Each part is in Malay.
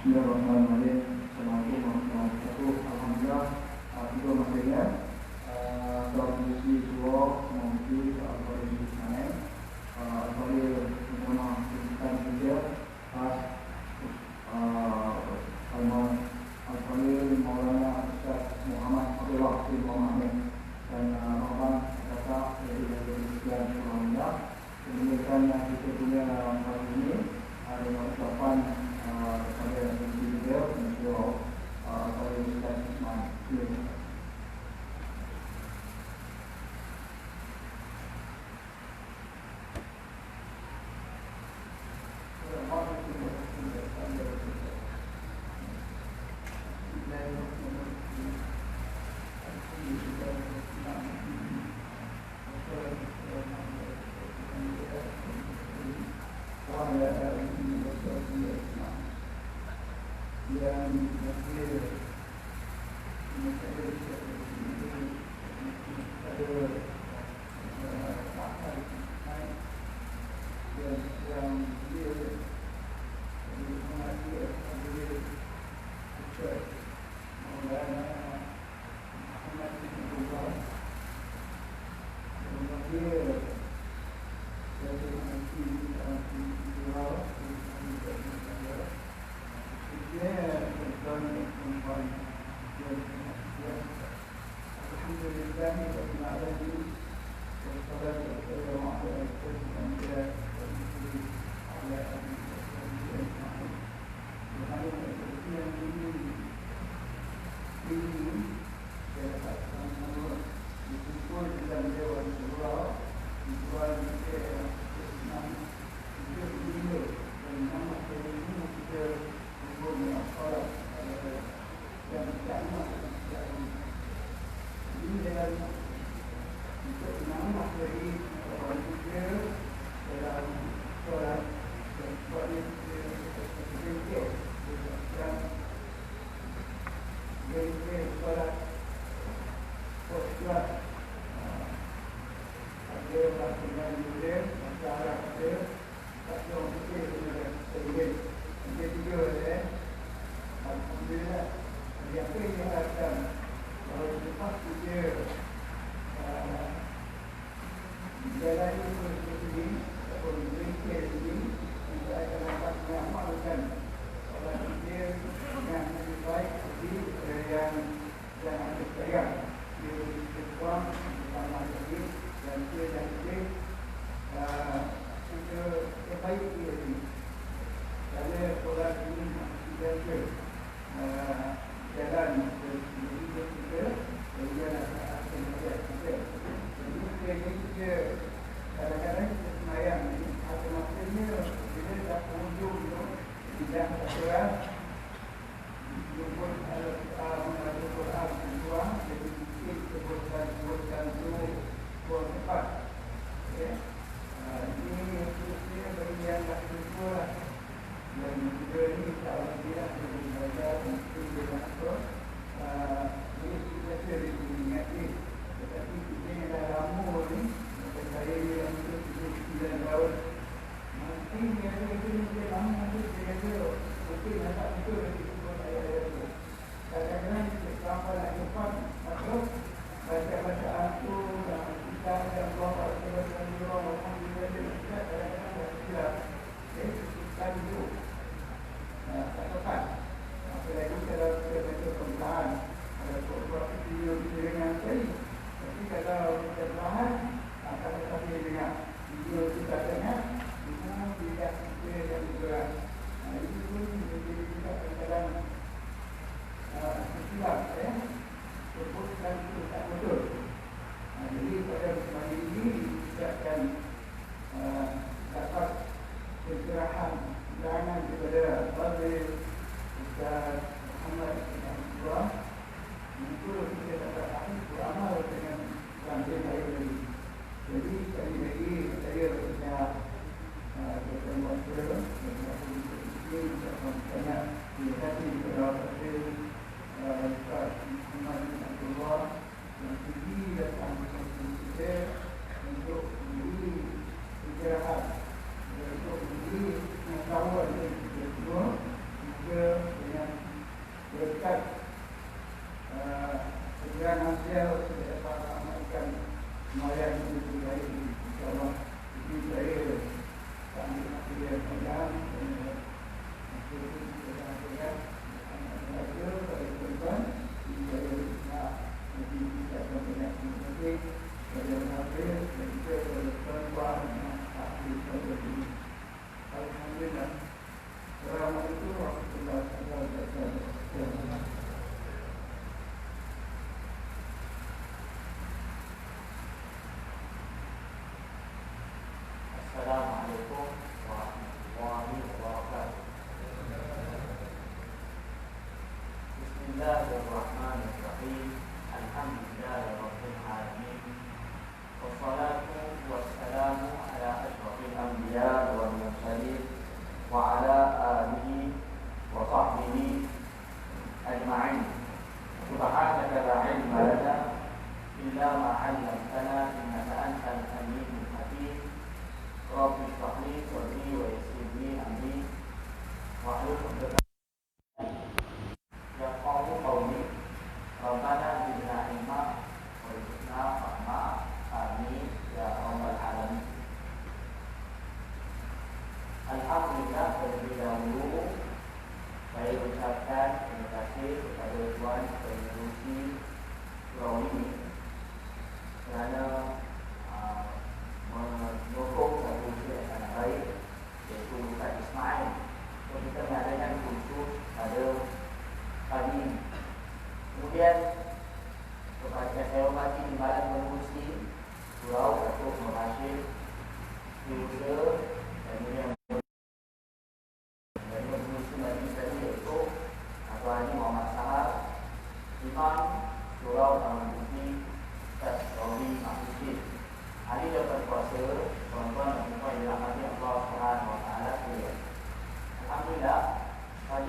Bismillahirrahmanirrahim. Assalamualaikum warahmatullahi wabarakatuh. Alhamdulillah, juga masanya transmisi dua mungkin algoritma sana. Saya mengumpulkan juga pas Al-Fadhil Maulana Ustaz Muhammad Abdullah bin Muhammad dan Rahman kata dari Islam Alhamdulillah. Kemudian kita punya hari ini ada ucapan kepada beliau kepada Ustaz Ismail.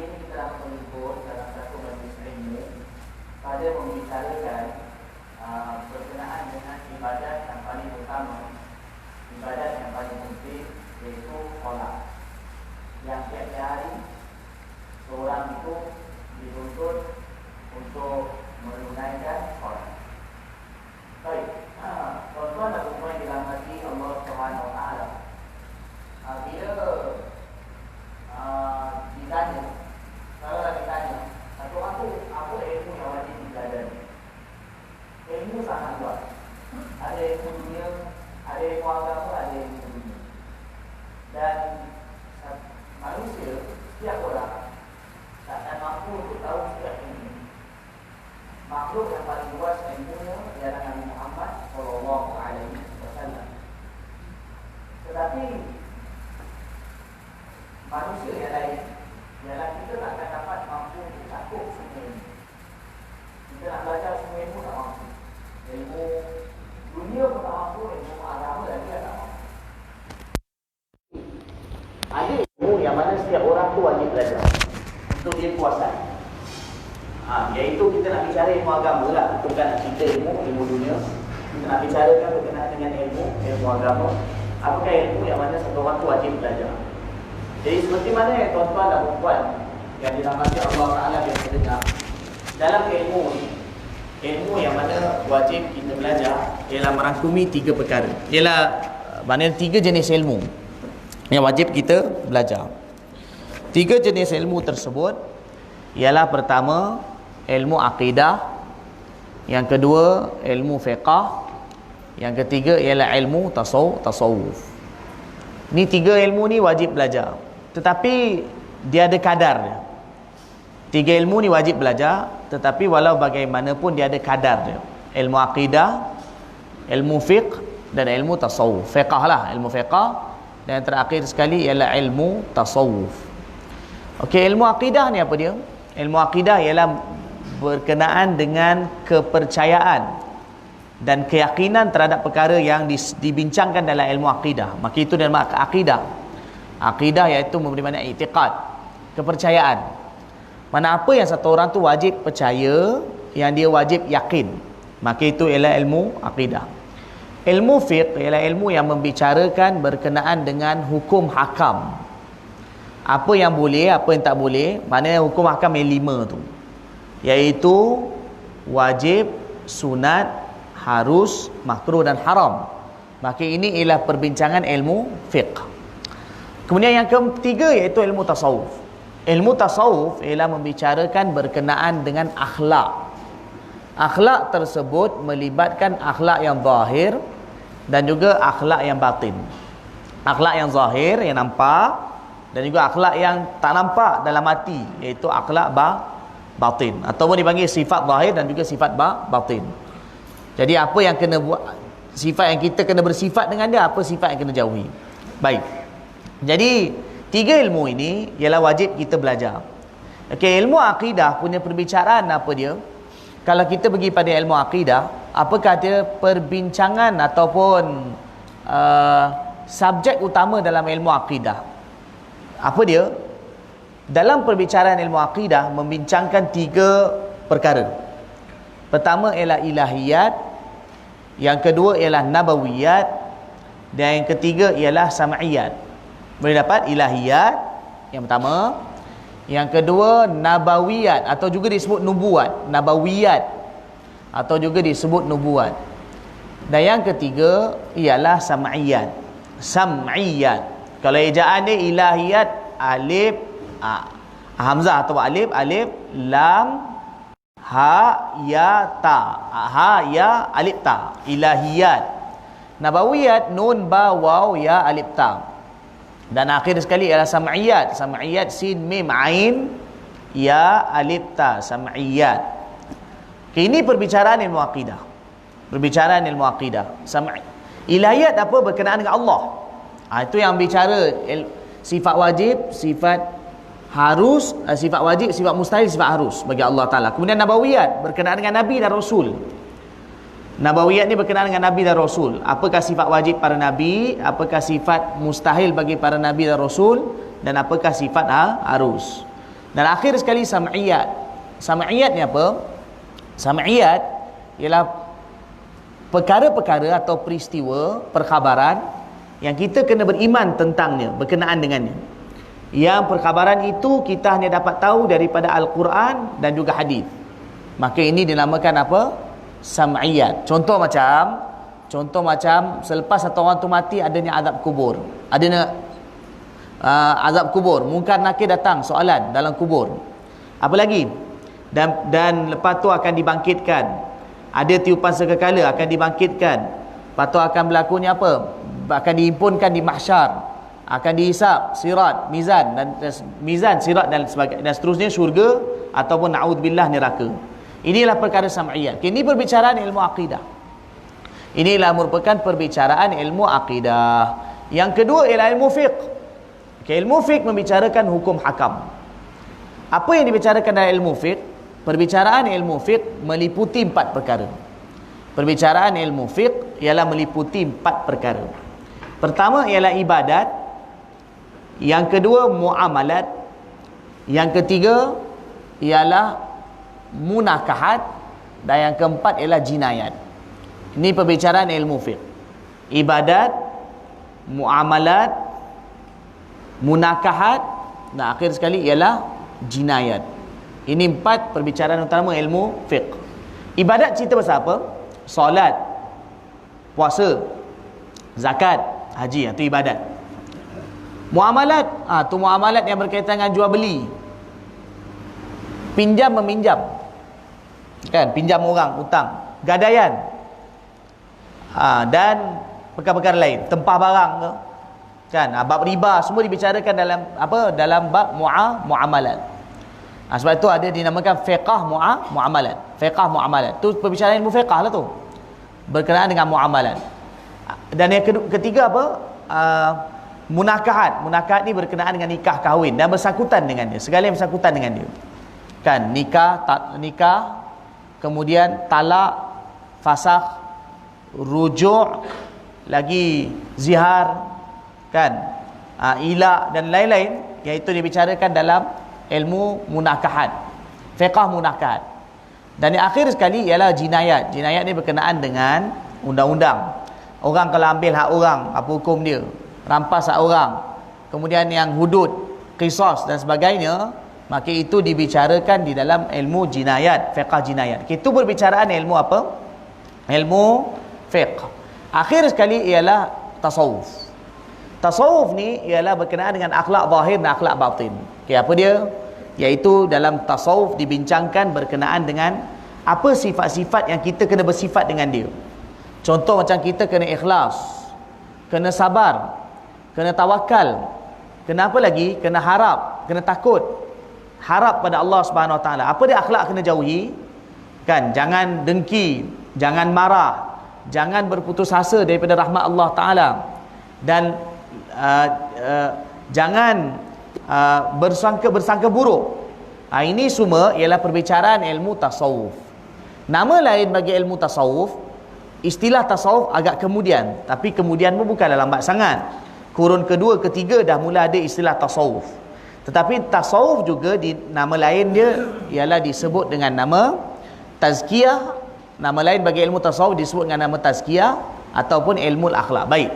ini kita dapat menyebut dalam satu majlis ilmu pada membicarakan berkenaan dengan ibadat yang paling utama, ibadat yang paling penting, iaitu solat, yang tiap hari seorang itu dituntut untuk menunaikan solat. Baik, tuan-tuan dan puan yang dirahmati Allah Subhanahu Wa Taala, bila ditanya, kalau ditanya satu apa ilmu yang wajib dipelajari? Ilmu sangat luas. Ada ilmu dunia, ada ilmu agama, ada ilmu dunia. Dan manusia, setiap orang takkan mampu untuk tahu setiap ilmu. Makhluk yang paling luas ilmunya ialah Nabi Muhammad SAW. Tetapi manusia yang lain ialah kita tak akan dapat mampu untuk cakup semua ilmu. Kita nak belajar semua ilmu tak mampu. Ilmu dunia pun tak mampu, ilmu agama lagi tak mampu. Ada ilmu yang mana setiap orang tu wajib belajar untuk dia kuasai. Iaitu kita nak bicara ilmu agama lah, bukan nak cerita ilmu dunia. Kita nak bicarakan berkenaan dengan ilmu agama. Apakah ilmu yang mana satu orang tu wajib belajar? Jadi seperti mana yang tuan-tuan dan puan yang dirahmati Allah Ta'ala biasa dengar, dalam ilmu yang mana wajib kita belajar ialah merangkumi 3 perkara. Ialah maknanya 3 jenis ilmu yang wajib kita belajar. 3 jenis ilmu tersebut ialah pertama ilmu akidah, yang kedua ilmu fiqh, yang ketiga ialah ilmu tasawuf. Ni 3 ilmu ni wajib belajar. Tetapi dia ada kadar dia. 3 ilmu ni wajib belajar, tetapi walau bagaimanapun dia ada kadar dia. Ilmu akidah, ilmu fiqh dan ilmu tasawuf. Fiqh lah, ilmu fiqh, dan yang terakhir sekali ialah ilmu tasawuf. Okey, ilmu akidah ni apa dia? Ilmu akidah ialah berkenaan dengan kepercayaan dan keyakinan terhadap perkara yang dibincangkan dalam ilmu akidah. Maka itu nama akidah. Akidah iaitu memberi makna i'tiqad, kepercayaan. Mana apa yang satu orang tu wajib percaya, yang dia wajib yakin. Maka itu ialah ilmu akidah. Ilmu fiqh ialah ilmu yang membicarakan berkenaan dengan hukum hakam. Apa yang boleh, apa yang tak boleh. Maknanya hukum hakam yang 5 tu, iaitu wajib, sunat, harus, makruh dan haram. Maka ini ialah perbincangan ilmu fiqh. Kemudian yang ketiga iaitu ilmu tasawuf. Ilmu tasawuf ialah membicarakan berkenaan dengan akhlak. Akhlak tersebut melibatkan akhlak yang zahir dan juga akhlak yang batin. Akhlak yang zahir yang nampak, dan juga akhlak yang tak nampak dalam hati, iaitu akhlak batin, ataupun dipanggil sifat zahir dan juga sifat batin. Jadi apa yang kena buat, sifat yang kita kena bersifat dengan dia, apa sifat yang kena jauhi. Baik. Jadi 3 ilmu ini ialah wajib kita belajar. Okey, ilmu akidah punya perbicaraan apa dia? Kalau kita pergi pada ilmu akidah, apakah dia perbincangan ataupun subjek utama dalam ilmu akidah? Apa dia? Dalam perbicaraan ilmu akidah membincangkan 3 perkara. Pertama ialah ilahiyat, yang kedua ialah nabawiyat, dan yang ketiga ialah sam'iyat. Boleh dapat ilahiyat yang pertama, yang kedua nabawiyat atau juga disebut nubuat, nabawiyat atau juga disebut nubuat, dan yang ketiga ialah sam'iyat. Sam'iyat, kalau ejaan dia ilahiyat, alif hamzah atau alif lam ha ya ta, ha ya alif ta, ilahiyat. Nabawiyat nun ba waw ya alif ta. Dan akhir sekali ialah sam'iyat. Sam'iyat sin mim ain ya alif ta, sam'iyat. Okay, ini perbicaraan ilmu akidah. Perbicaraan ilmu akidah. Ilahiyat apa? Berkenaan dengan Allah. Itu yang bicara sifat wajib, sifat harus, sifat wajib, sifat mustahil, sifat harus bagi Allah Ta'ala. Kemudian nabawiyat, berkenaan dengan Nabi dan Rasul. Nabawiyat ni berkenaan dengan Nabi dan Rasul. Apakah sifat wajib para Nabi, apakah sifat mustahil bagi para Nabi dan Rasul, dan apakah sifat harus. Dan akhir sekali sam'iyat. Sam'iyat ni apa? Sam'iyat ialah perkara-perkara atau peristiwa perkhabaran yang kita kena beriman tentangnya, berkenaan dengannya. Yang perkhabaran itu kita hanya dapat tahu daripada Al-Quran dan juga hadis. Maka ini dinamakan apa? Sam'iyat. Contoh macam selepas satu orang tu mati adanya azab kubur. Adanya azab kubur, mungkar nakir datang soalan dalam kubur. Apa lagi? Dan lepas tu akan dibangkitkan. Ada tiupan sekekala akan dibangkitkan. Lepas tu akan berlakunya apa? Akan dihimpunkan di mahsyar, akan dihisap sirat, mizan sirat dan sebagainya, dan seterusnya syurga ataupun naudzubillah neraka. Inilah perkara sam'iyat. Ini perbicaraan ilmu akidah. Inilah merupakan perbicaraan ilmu akidah. Yang kedua ialah ilmu fiqh. Ilmu fiqh membicarakan hukum hakam. Apa yang dibicarakan dalam ilmu fiqh? Perbicaraan ilmu fiqh meliputi 4 perkara. Perbicaraan ilmu fiqh ialah meliputi 4 perkara. Pertama ialah ibadat. Yang kedua muamalat. Yang ketiga ialah munakahat. Dan yang keempat ialah jinayat. Ini perbicaraan ilmu fiqh. Ibadat, muamalat, munakahat, dan akhir sekali ialah jinayat. Ini 4 perbicaraan utama ilmu fiqh. Ibadat cerita pasal apa? Solat, puasa, zakat, haji, itu ibadat. Muamalat, tu muamalat yang berkaitan dengan jual beli, pinjam meminjam, kan, pinjam orang, utang, gadaian, dan perkara-perkara lain, tempah barang ke, kan, bab riba semua dibicarakan dalam apa? Dalam bab muamalat. Sebab itu ada dinamakan fiqh muamalat. Fiqh muamalat. Tu perbicaraan ilmu fiqh lah tu. Berkenaan dengan muamalat. Dan yang ketiga apa? Munakahat. Munakahat ni berkenaan dengan nikah kahwin dan bersangkutan dengan dia. Segala yang bersangkutan dengan dia. Kan, nikah, kemudian talak, fasakh, rujuk, lagi zihar, kan, ilak dan lain-lain, iaitu dibicarakan dalam ilmu munakahat, fiqh munakahat. Dan yang akhir sekali ialah jinayat. Jinayat ni berkenaan dengan undang-undang. Orang kalau ambil hak orang, apa hukum dia? Rampas hak orang, kemudian yang hudud, qisas dan sebagainya, maka itu dibicarakan di dalam ilmu jinayat, fiqh jinayat. Itu berbicaraan ilmu apa? Ilmu fiqh. Akhir sekali ialah tasawuf. Tasawuf ni ialah berkenaan dengan akhlak zahir dan akhlak batin. Apa dia? Iaitu dalam tasawuf dibincangkan berkenaan dengan apa sifat-sifat yang kita kena bersifat dengan dia. Contoh macam kita kena ikhlas, kena sabar, kena tawakal, kena apa lagi? Kena harap, kena takut. Harap pada Allah Subhanahu Wa Taala. Apa dia akhlak kena jauhi? Kan, jangan dengki, jangan marah, jangan berputus asa daripada rahmat Allah Taala, dan jangan bersangka buruk. Ini semua ialah perbicaraan ilmu tasawuf. Nama lain bagi ilmu tasawuf, istilah tasawuf agak kemudian, tapi kemudian pun bukanlah lambat sangat. Kurun kedua, ketiga dah mula ada istilah tasawuf. Tetapi tasawuf juga di nama lain dia ialah disebut dengan nama tazkiyah. Nama lain bagi ilmu tasawuf disebut dengan nama tazkiyah ataupun ilmu akhlak. Baik.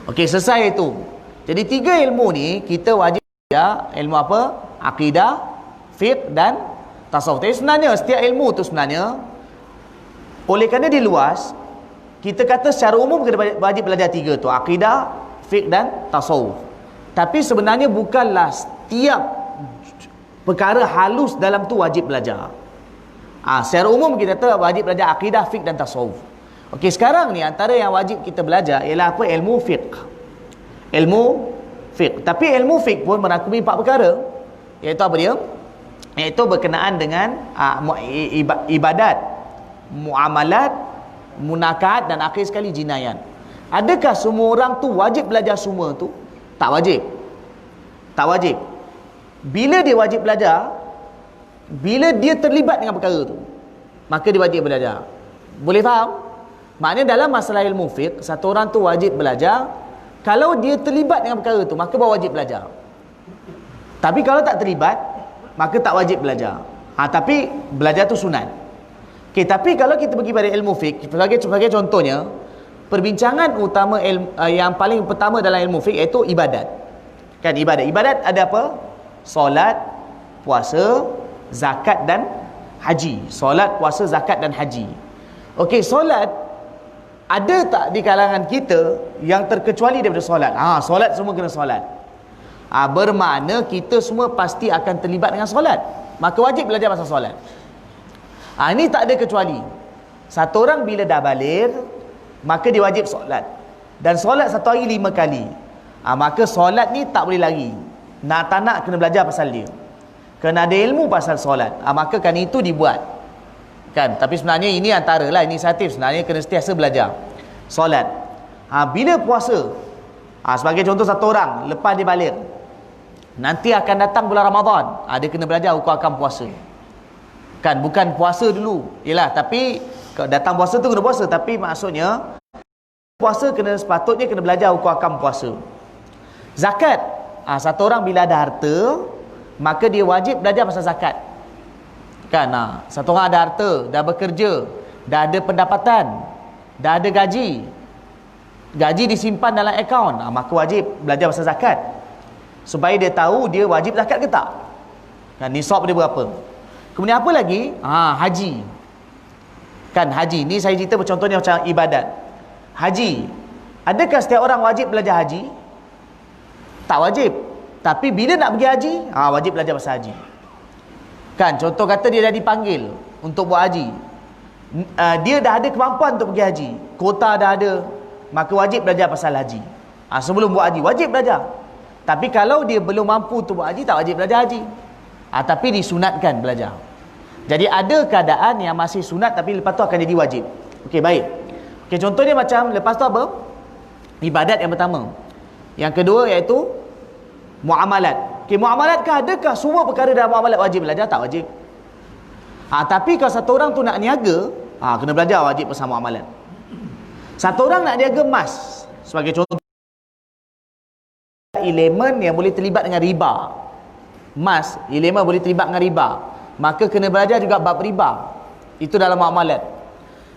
Okey, selesai itu. Jadi 3 ilmu ni kita wajib belajar. Ilmu apa? Akidah, fiqh dan tasawuf. Tapi sebenarnya setiap ilmu tu sebenarnya, oleh kerana dia luas, kita kata secara umum kita wajib belajar 3 tu, akidah, fiqh dan tasawuf. Tapi sebenarnya bukanlah setiap perkara halus dalam tu wajib belajar. Secara umum kita kata wajib belajar akidah, fiqh dan tasawuf. Okey, sekarang ni antara yang wajib kita belajar ialah apa? Ilmu fiqh. Ilmu fiqh. Tapi ilmu fiqh pun merangkumi 4 perkara. Iaitu apa dia? Iaitu berkenaan dengan ibadat, muamalat, munakahat dan akhir sekali jinayat. Adakah semua orang tu wajib belajar semua tu? Tak wajib. Tak wajib. Bila dia wajib belajar? Bila dia terlibat dengan perkara tu, maka dia wajib belajar. Boleh faham? Maknanya dalam masalah ilmu fiqh, satu orang tu wajib belajar kalau dia terlibat dengan perkara tu, maka baru wajib belajar. Tapi kalau tak terlibat, maka tak wajib belajar. Tapi belajar tu sunat. Okey, tapi kalau kita pergi pada ilmu fiqh, sebagai contohnya, perbincangan utama yang paling pertama dalam ilmu fiqh iaitu ibadat. Kan ibadat. Ibadat ada apa? Solat, puasa, zakat dan haji. Solat, puasa, zakat dan haji. Okey, solat ada tak di kalangan kita yang terkecuali daripada solat? Solat semua kena solat. Bermakna kita semua pasti akan terlibat dengan solat. Maka wajib belajar pasal solat. Ini tak ada kecuali. Satu orang bila dah baligh, maka dia wajib solat. Dan solat satu hari 5 kali. Maka solat ni tak boleh lari. Nak tak nak kena belajar pasal dia. Kena ada ilmu pasal solat. Maka kan itu dibuat. Kan? Tapi sebenarnya ini antaralah inisiatif. Sebenarnya kena sentiasa belajar solat. Bila puasa, sebagai contoh satu orang lepas dia baligh, nanti akan datang bulan Ramadan, dia kena belajar hukum akam puasa. Kan, bukan puasa dulu. Yalah, tapi kalau datang puasa tu kena puasa, tapi maksudnya puasa sepatutnya kena belajar hukum akam puasa. Zakat, satu orang bila ada harta, maka dia wajib belajar pasal zakat. Kan, satu orang ada harta, dah bekerja, dah ada pendapatan, dah ada gaji disimpan dalam akaun, maka wajib belajar pasal zakat, supaya dia tahu dia wajib zakat ke tak. Kan, nisab dia berapa. Kemudian apa lagi? Haji. Kan, haji ni saya cerita contohnya macam ibadat. Haji, adakah setiap orang wajib belajar haji? Tak wajib. Tapi bila nak pergi haji, wajib belajar pasal haji. Kan, contoh kata dia dah dipanggil untuk buat haji, dia dah ada kemampuan untuk pergi haji, kota dah ada, maka wajib belajar pasal haji. Sebelum buat haji wajib belajar. Tapi kalau dia belum mampu untuk buat haji, tak wajib belajar haji. Tapi disunatkan belajar. Jadi ada keadaan yang masih sunat tapi lepas tu akan jadi wajib. Okey, baik. Okey, contohnya macam lepas tu apa? Ibadat yang pertama. Yang kedua iaitu muamalat. Okey, muamalat adakah semua perkara dalam muamalat wajib belajar? Tak wajib. Tapi kalau satu orang tu nak niaga, kena belajar wajib pasal muamalat. Satu orang nak niaga emas, sebagai contoh, elemen yang boleh terlibat dengan riba. Emas, elemen boleh terlibat dengan riba, maka kena belajar juga bab riba. Itu dalam muamalat.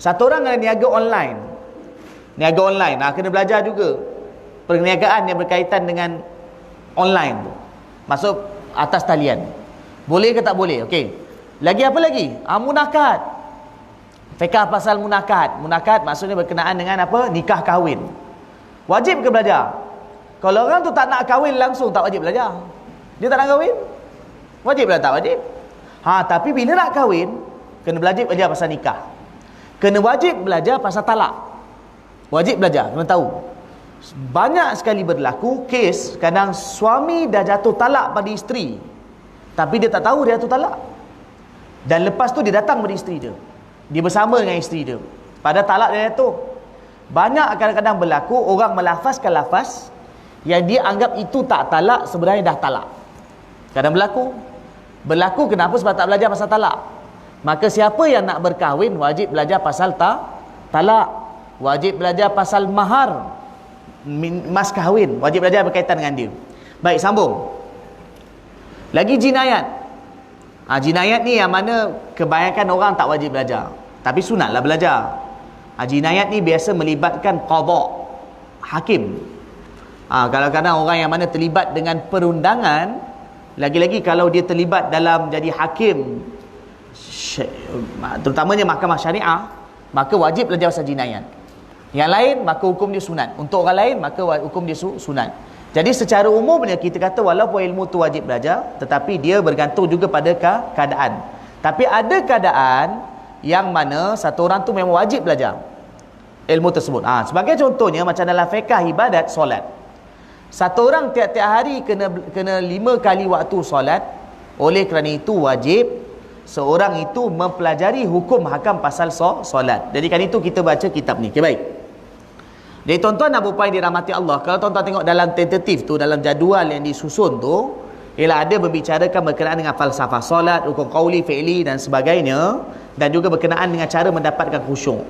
Satu orang ada niaga online. Kena belajar juga perniagaan yang berkaitan dengan online tu. Masuk atas talian. Boleh ke tak boleh? Okey. Lagi apa lagi? Munakat. Fiqh pasal munakat. Munakat maksudnya berkenaan dengan apa? Nikah kahwin. Wajib ke belajar? Kalau orang tu tak nak kahwin langsung, tak wajib belajar. Dia tak nak kahwin, wajib belajar? Tak wajib. Tapi bila nak kahwin, kena belajar pasal nikah. Kena wajib belajar pasal talak. Wajib belajar, kena tahu. Banyak sekali berlaku kes, kadang suami dah jatuh talak pada isteri, tapi dia tak tahu dia jatuh talak. Dan lepas tu dia datang pada isteri dia, dia bersama dengan isteri dia, pada talak dia jatuh. Banyak kadang-kadang berlaku orang melafazkan lafaz yang dia anggap itu tak talak, sebenarnya dah talak. Kadang berlaku kenapa? Sebab tak belajar pasal talak. Maka siapa yang nak berkahwin wajib belajar pasal talak, wajib belajar pasal mahar, mas kahwin, wajib belajar berkaitan dengan dia. Baik, sambung. Lagi jinayat. Jinayat ni yang mana kebanyakan orang tak wajib belajar, tapi sunatlah belajar. Jinayat ni biasa melibatkan qada, hakim. Kadang-kadang orang yang mana terlibat dengan perundangan, lagi-lagi kalau dia terlibat dalam jadi hakim, terutamanya mahkamah syariah, maka wajib belajar pasal jinayat. Yang lain maka hukum dia sunat. Untuk orang lain maka hukum dia sunat. Jadi secara umumnya kita kata walaupun ilmu tu wajib belajar, tetapi dia bergantung juga pada keadaan. Tapi ada keadaan yang mana satu orang tu memang wajib belajar ilmu tersebut. Sebagai contohnya macam dalam fiqh ibadat solat. Satu orang tiap-tiap hari kena 5 kali waktu solat. Oleh kerana itu wajib seorang itu mempelajari hukum hakam pasal solat. Jadi kan itu kita baca kitab ni. Okay, baik. Jadi tuan-tuan dan puan yang dirahmati Allah, kalau tuan-tuan tengok dalam tentatif tu, dalam jadual yang disusun tu, ialah ada berbicarakan berkenaan dengan falsafah solat, hukum qauli, fi'li dan sebagainya, dan juga berkenaan dengan cara mendapatkan khusyuk.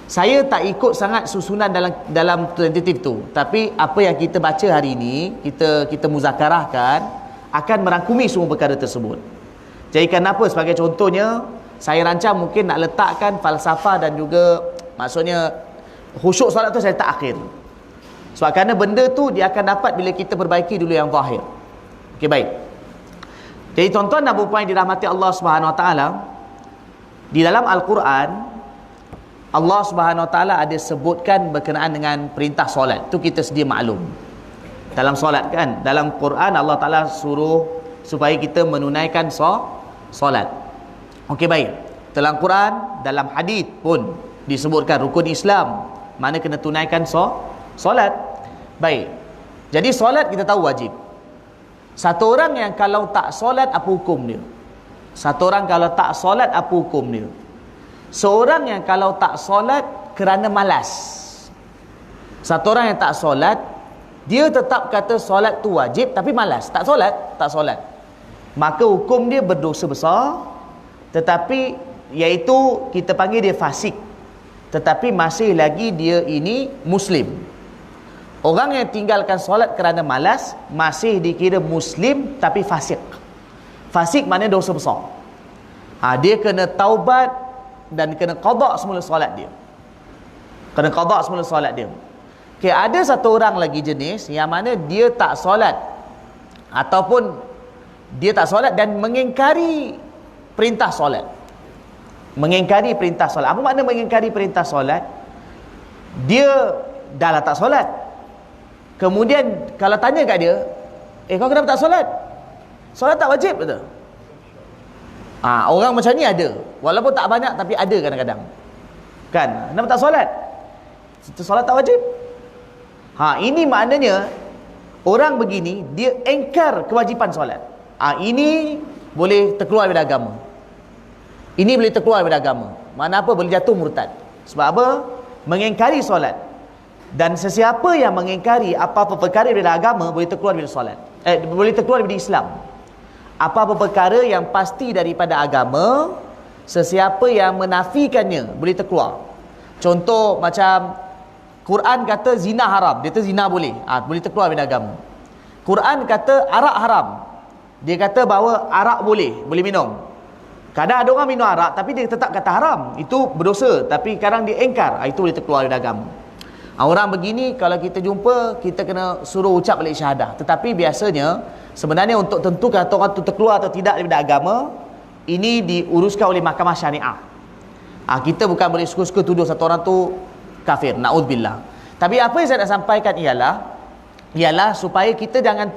Saya tak ikut sangat susunan dalam tentatif tu, tapi apa yang kita baca hari ini, kita muzakarahkan akan merangkumi semua perkara tersebut. Jadi kenapa? Sebagai contohnya, saya rancang mungkin nak letakkan falsafah dan juga maksudnya khusyuk solat tu saya letak akhir. Sebab kerana benda tu dia akan dapat bila kita perbaiki dulu yang zahir. Okey, baik. Jadi tuan-tuan dan puan-puan yang dirahmati Allah Subhanahu Wa Taala, di dalam Al-Quran Allah Subhanahu Wa Taala ada sebutkan berkenaan dengan perintah solat. Tu kita sedia maklum. Dalam solat kan, dalam Quran Allah Taala suruh supaya kita menunaikan solat. Okey, baik. Dalam Quran, dalam hadis pun disebutkan rukun Islam, mana kena tunaikan solat. Baik. Jadi solat kita tahu wajib. Satu orang yang kalau tak solat, apa hukum dia? Satu orang kalau tak solat, apa hukum dia? Seorang yang kalau tak solat kerana malas. Satu orang yang tak solat, dia tetap kata solat tu wajib tapi malas, tak solat. Maka hukum dia berdosa besar, tetapi iaitu kita panggil dia fasik. Tetapi masih lagi dia ini muslim. Orang yang tinggalkan solat kerana malas masih dikira muslim tapi fasik. Fasik maknanya dosa besar. Dia kena taubat dan kena qada semula solat dia. Okay, ada satu orang lagi jenis yang mana dia tak solat ataupun dia tak solat dan mengingkari perintah solat. Apa makna mengingkari perintah solat? Dia dah lah tak solat. Kemudian kalau tanya kat dia, kau kenapa tak solat? Solat tak wajib betul? Orang macam ni ada. Walaupun tak banyak tapi ada kadang-kadang. Kan? Kenapa tak solat? Solat tak wajib. Ini maknanya orang begini dia engkar kewajipan solat. Ini boleh terkeluar daripada agama. Mana apa? Boleh jatuh murtad. Sebab apa? Mengingkari solat. Dan sesiapa yang mengingkari apa-apa perkara daripada agama boleh terkeluar daripada solat. Boleh terkeluar daripada Islam. Apa-apa perkara yang pasti daripada agama, sesiapa yang menafikannya boleh terkeluar. Contoh macam Quran kata zina haram, dia kata zina boleh, boleh terkeluar daripada agama. Quran kata arak haram, dia kata bahawa arak boleh minum. Kadang ada orang minum arak tapi dia tetap kata haram, itu berdosa, tapi kadang dia engkar, itu boleh terkeluar daripada agama. Orang begini kalau kita jumpa, kita kena suruh ucap balik syahadah. Tetapi biasanya sebenarnya untuk tentukan orang itu terkeluar atau tidak daripada agama, ini diuruskan oleh mahkamah syariah. Kita bukan boleh suka-suka tuduh satu orang tu kafir, na'udzubillah. Tapi apa yang saya nak sampaikan ialah supaya kita jangan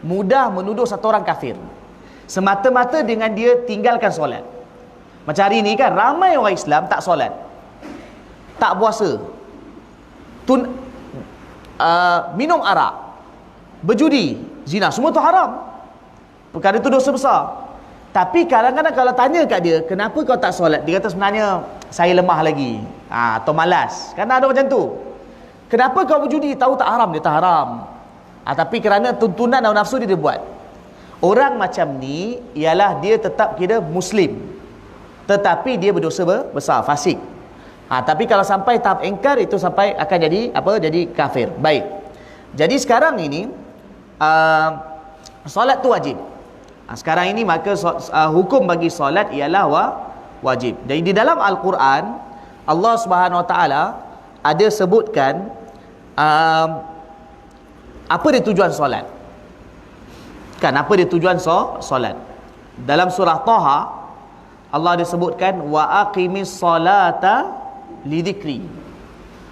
mudah menuduh satu orang kafir semata-mata dengan dia tinggalkan solat. Macam hari ni kan ramai orang Islam tak solat, tak puasa, minum arak, berjudi, zina, semua tu haram. Perkara itu dosa besar. Tapi kadang-kadang kalau tanya kat dia, kenapa kau tak solat? Dia kata sebenarnya saya lemah lagi, atau malas. Kerana ada macam tu. Kenapa kau berjudi? Tahu tak haram? Dia tak haram. Tapi kerana tuntunan dan nafsu dia buat. Orang macam ni ialah dia tetap kira muslim, tetapi dia berdosa besar, fasik. Tapi kalau sampai tahap engkar, itu sampai akan jadi apa? Jadi kafir. Baik. Jadi sekarang ini solat tu wajib. Sekarang ini maka hukum bagi solat ialah wajib. Jadi di dalam Al-Quran Allah Subhanahu Wa Taala ada sebutkan apa dia tujuan solat. Kan apa dia tujuan solat? Dalam surah Taha Allah ada sebutkan wa aqimis salata lidzikri.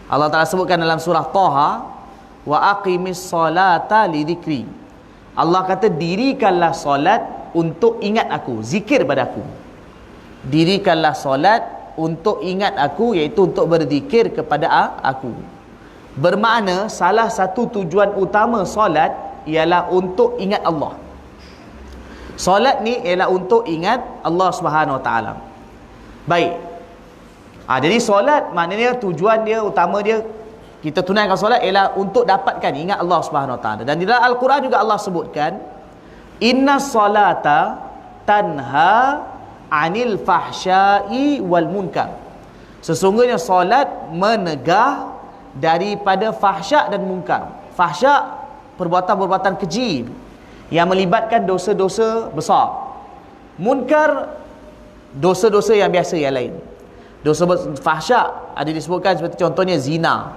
Allah Taala sebutkan dalam surah Taha wa aqimis salata lidzikri. Allah kata dirikanlah solat untuk ingat aku, zikir pada aku. Dirikanlah solat untuk ingat aku, iaitu untuk berzikir kepada aku. Bermakna salah satu tujuan utama solat ialah untuk ingat Allah. Solat ni ialah untuk ingat Allah Subhanahu Wa Taala. Baik. Jadi solat maknanya tujuan dia, utama dia, kita tunaikan solat ialah untuk dapatkan ingat Allah Subhanahu Wa Taala. Dan di dalam Al-Quran juga Allah sebutkan inna salata tanha anil fahsya'i wal munkar. Sesungguhnya solat menegah daripada fahsyak dan munkar. Fahsyak perbuatan-perbuatan keji yang melibatkan dosa-dosa besar. Munkar, dosa-dosa yang biasa yang lain. Dosa fahsyak ada disebutkan seperti contohnya zina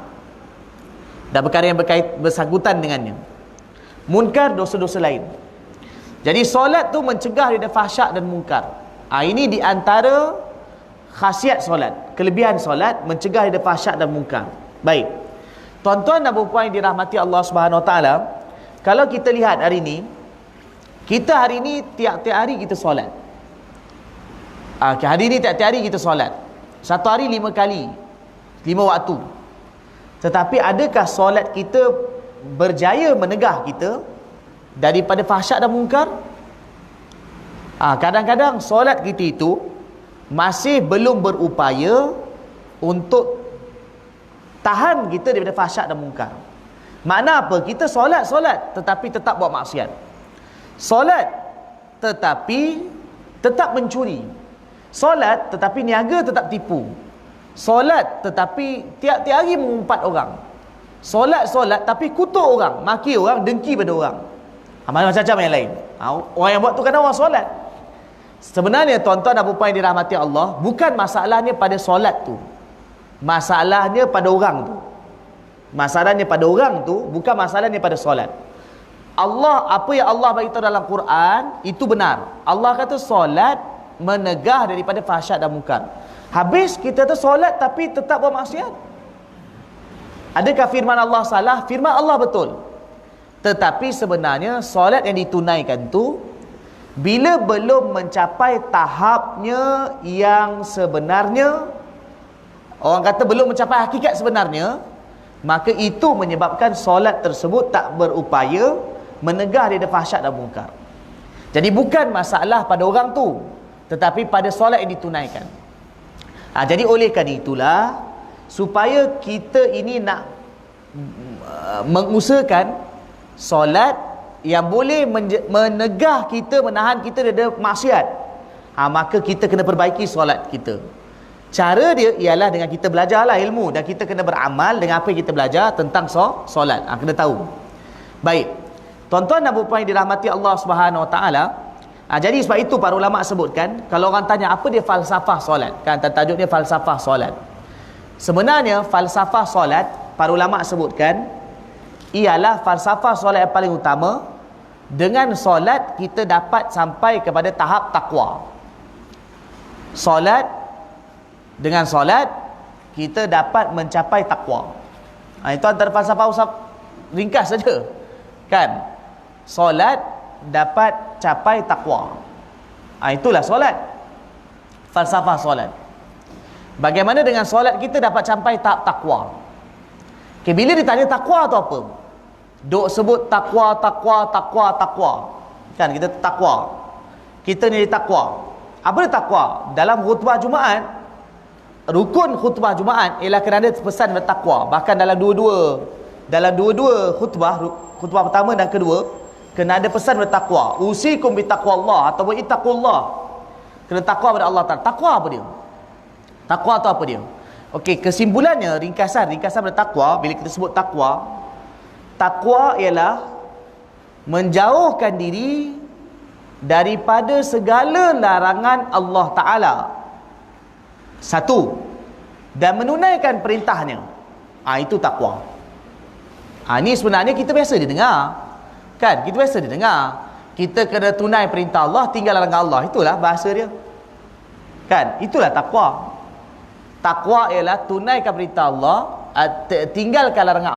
dan perkara yang bersangkutan dengannya. Munkar, dosa-dosa lain. Jadi solat tu mencegah daripada fahsyak dan munkar. Ini di antara khasiat solat, kelebihan solat, mencegah daripada fahsyak dan munkar. Baik, tuan-tuan dan puan yang dirahmati Allah Subhanahu Wa Taala, kalau kita lihat hari ini, kita hari ini tiap-tiap hari kita solat. Hari ini tiap-tiap hari kita solat. Satu hari 5 kali, 5 waktu. Tetapi adakah solat kita berjaya menegah kita daripada fahsyak dan munkar? Kadang-kadang solat kita itu masih belum berupaya untuk tahan kita daripada fahsyak dan munkar. Makna apa? Kita solat tetapi tetap buat maksiat. Solat tetapi tetap mencuri. Solat tetapi niaga tetap tipu. Solat tetapi tiap-tiap hari mengumpat orang. Solat tapi kutuk orang, maki orang, dengki pada orang. Macam-macam yang lain. Orang yang buat tu kadang orang solat. Sebenarnya tuan-tuan dan puan yang dirahmati Allah, bukan masalahnya pada solat tu. Masalahnya pada orang tu. Masalahnya pada orang tu, bukan masalahnya pada solat. Allah, apa yang Allah beritahu dalam Quran itu benar. Allah kata solat menegah daripada fahsyat dan munkar. Habis kita tu solat tapi tetap buat maksiat. Adakah firman Allah salah? Firman Allah betul. Tetapi sebenarnya solat yang ditunaikan tu, bila belum mencapai tahapnya yang sebenarnya, orang kata belum mencapai hakikat sebenarnya, maka itu menyebabkan solat tersebut tak berupaya menegah daripada fahsyat dan munkar. Jadi bukan masalah pada orang tu, tetapi pada solat yang ditunaikan. Jadi oleh kerana itulah, supaya kita ini nak mengusahakan solat yang boleh menegah kita, menahan kita daripada maksiat, maka kita kena perbaiki solat kita. Cara dia ialah dengan kita belajarlah ilmu, dan kita kena beramal dengan apa yang kita belajar tentang solat. Kena tahu. Baik, tuan-tuan dan puan yang dirahmati Allah Subhanahu Wa Taala, jadi sebab itu para ulama sebutkan, kalau orang tanya apa dia falsafah solat, kan tajuk dia falsafah solat. Sebenarnya falsafah solat, para ulama sebutkan, ialah falsafah solat yang paling utama. Dengan solat kita dapat sampai kepada tahap takwa. Dengan solat kita dapat mencapai takwa. Itu antara falsafah ringkas saja, kan? Solat dapat capai takwa. Itulah solat, falsafah solat. Bagaimana dengan solat kita dapat capai tahap takwa? Bila ditanya takwa tu apa, duk sebut takwa. Kan kita takwa, kita ni takwa. Apa dia takwa? Dalam khutbah Jumaat, rukun khutbah Jumaat ialah kerana pesan bertakwa. Bahkan dalam dua-dua khutbah pertama dan kedua, kena ada pesan bertakwa. Usikum bitaqwallah atau ittaqullah. Kena takwa pada Allah Taala. Takwa apa dia? Takwa tu apa dia? Okey, kesimpulannya, ringkasan bertakwa, bila kita sebut takwa ialah menjauhkan diri daripada segala larangan Allah Ta'ala. Satu, dan menunaikan perintahnya. Itu takwa. Ini sebenarnya kita biasa didengar, kan? Kita biasa didengar, kita kena tunai perintah Allah, tinggal larangan Allah. Itulah bahasa dia, kan? Itulah takwa. Takwa ialah tunaikan perintah Allah, tinggalkan larangan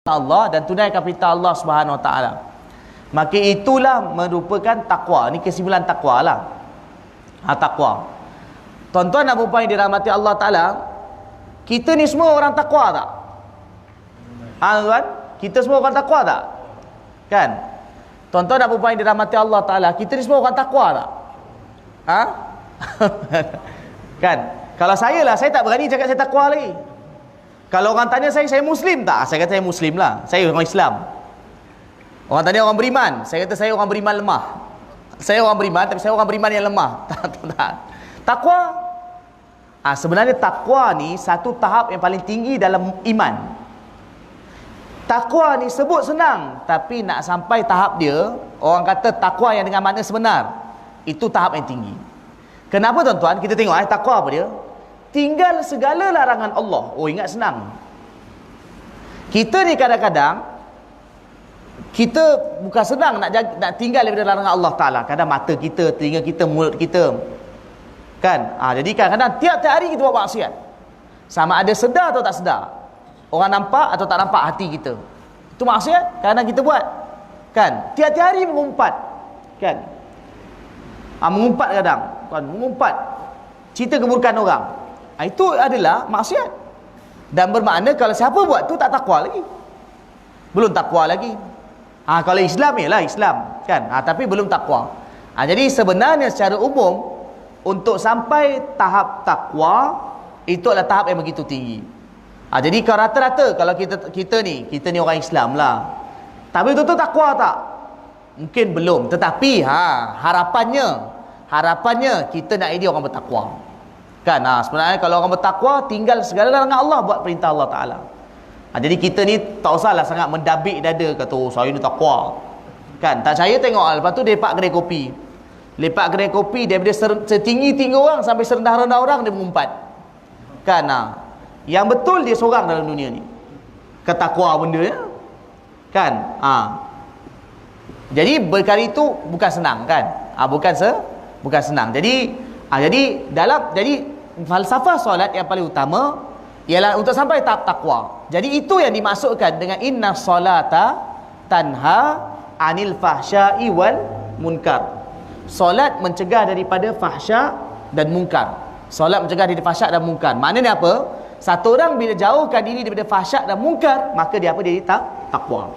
Allah, dan tunaikan perintah Allah Subhanahu Wa Taala. Maka itulah merupakan takwa. Ini kesimpulan takwa lah. Takwa. Tuan-tuan dan puan yang dirahmati Allah Taala, kita ni semua orang takwa tak? Tuan, kita semua orang takwa tak? Kan? Tuan-tuan dan puan yang dirahmati Allah Taala, kita ni semua orang takwa tak? Kan? Kalau saya tak berani cakap saya takwa lagi. Kalau orang tanya saya Muslim tak? Saya kata saya Muslim lah. Saya orang Islam. Orang tanya orang beriman, saya kata saya orang beriman lemah. Saya orang beriman, tapi saya orang beriman yang lemah. Tak. Takwa. Sebenarnya takwa ni satu tahap yang paling tinggi dalam iman. Takwa ni sebut senang, tapi nak sampai tahap dia, orang kata takwa yang dengan makna sebenar, Itu tahap yang tinggi. Kenapa tuan-tuan? Kita tengok takwa apa dia? Tinggal segala larangan Allah. Oh, ingat senang. Kita ni kadang-kadang kita bukan senang nak tinggal daripada larangan Allah Ta'ala. Kadang mata kita, telinga kita, mulut kita, kan? Jadi kadang-kadang tiap-tiap hari kita buat maksiat. Sama ada sedar atau tak sedar. Orang nampak atau tak nampak hati kita. Itu maksiat kadang-kadang kita buat. Kan? Tiap-tiap hari mengumpat. Kan? Mengumpat kadang. Kan? Mengumpat. Cerita keburukan orang. Itu adalah maksiat. Dan bermakna kalau siapa buat tu tak takwa lagi. Belum takwa lagi. Kalau Islam ialah Islam. Kan? Tapi belum takwa. Jadi sebenarnya secara umum, untuk sampai tahap takwa, itu adalah tahap yang begitu tinggi. Jadi kalau rata-rata, kalau kita ni orang Islam lah. Tapi betul-betul takwa tak? Mungkin belum. Tetapi harapannya kita nak jadi orang bertakwa. Kan? Sebenarnya kalau orang bertakwa, tinggal segala larangan Allah, buat perintah Allah Ta'ala. Jadi kita ni tak usahlah sangat mendabik dada, kata, oh saya ni takwa. Kan? Tak percaya tengok, lepas tu dia lepak kedai kopi. Lepak kedai kopi, daripada setinggi-tinggi orang sampai serendah-rendah orang, dia mengumpat. Kan? Yang betul dia seorang dalam dunia ni. Ketakwa benda ya. Kan? Jadi perkara itu bukan senang, kan? Bukan senang. Jadi falsafah solat yang paling utama ialah untuk sampai tahap takwa. Jadi itu yang dimaksudkan dengan inna solata tanha anil fahsya'i wal munkar. Solat mencegah daripada fahsya dan munkar. Solat mencegah daripada fahsya dan munkar. Maknanya apa? Satu orang bila jauhkan diri daripada fahsya dan munkar, maka dia apa? Dia takwa.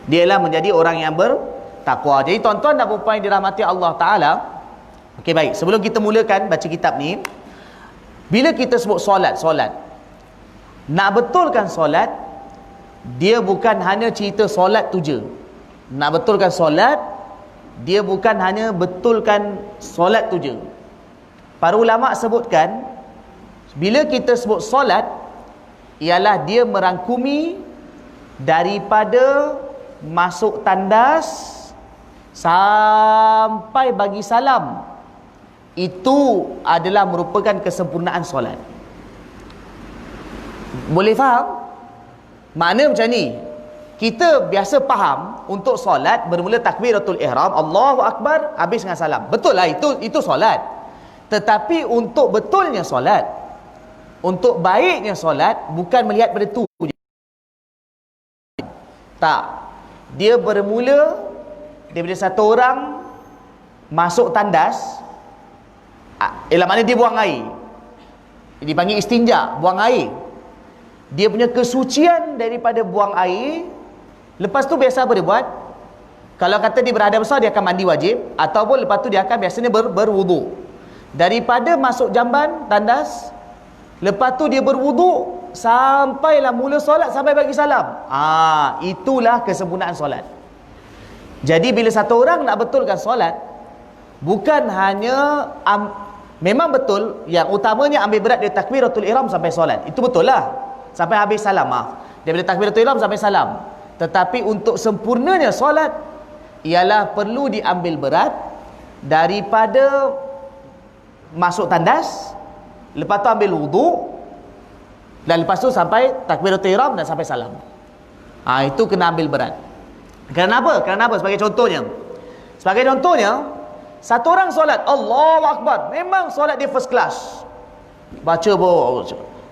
Dia ialah menjadi orang yang bertakwa. Jadi tuan-tuan dan puan-puan yang dirahmati Allah Ta'ala, okey, baik. Sebelum kita mulakan baca kitab ni, bila kita sebut solat, nak betulkan solat, dia bukan hanya cerita solat tu je. Nak betulkan solat, dia bukan hanya betulkan solat tu je. Para ulama sebutkan, bila kita sebut solat, ialah dia merangkumi daripada masuk tandas sampai bagi salam. Itu adalah merupakan kesempurnaan solat. Boleh faham? Makna macam ni. Kita biasa faham untuk solat bermula takbiratul ihram, Allahu Akbar, habis dengan salam. Betul lah, itu solat. Tetapi untuk betulnya solat, untuk baiknya solat, bukan melihat pada tu je. Tak. Dia bermula daripada satu orang masuk tandas, ialah mana dia buang air. Dipanggil istinja, buang air. Dia punya kesucian daripada buang air. Lepas tu biasa apa dia buat? Kalau kata dia berhadas besar, dia akan mandi wajib. Ataupun lepas tu dia akan biasanya berwuduk. Daripada masuk jamban tandas, lepas tu dia berwuduk sampailah mula solat sampai bagi salam. Itulah kesempurnaan solat. Jadi bila satu orang nak betulkan solat, bukan hanya memang betul yang utamanya ambil berat dari takbiratul ihram sampai solat. Itu betul lah. Sampai habis salam. Daripada takbiratul ihram sampai salam. Tetapi untuk sempurnanya solat, ialah perlu diambil berat daripada masuk tandas, lepas tu ambil wuduk, dan lepas tu sampai takbiratul ihram dan sampai salam. Itu kena ambil berat. Kenapa? Sebagai contohnya, satu orang solat Allahu Akbar, memang solat dia first class, baca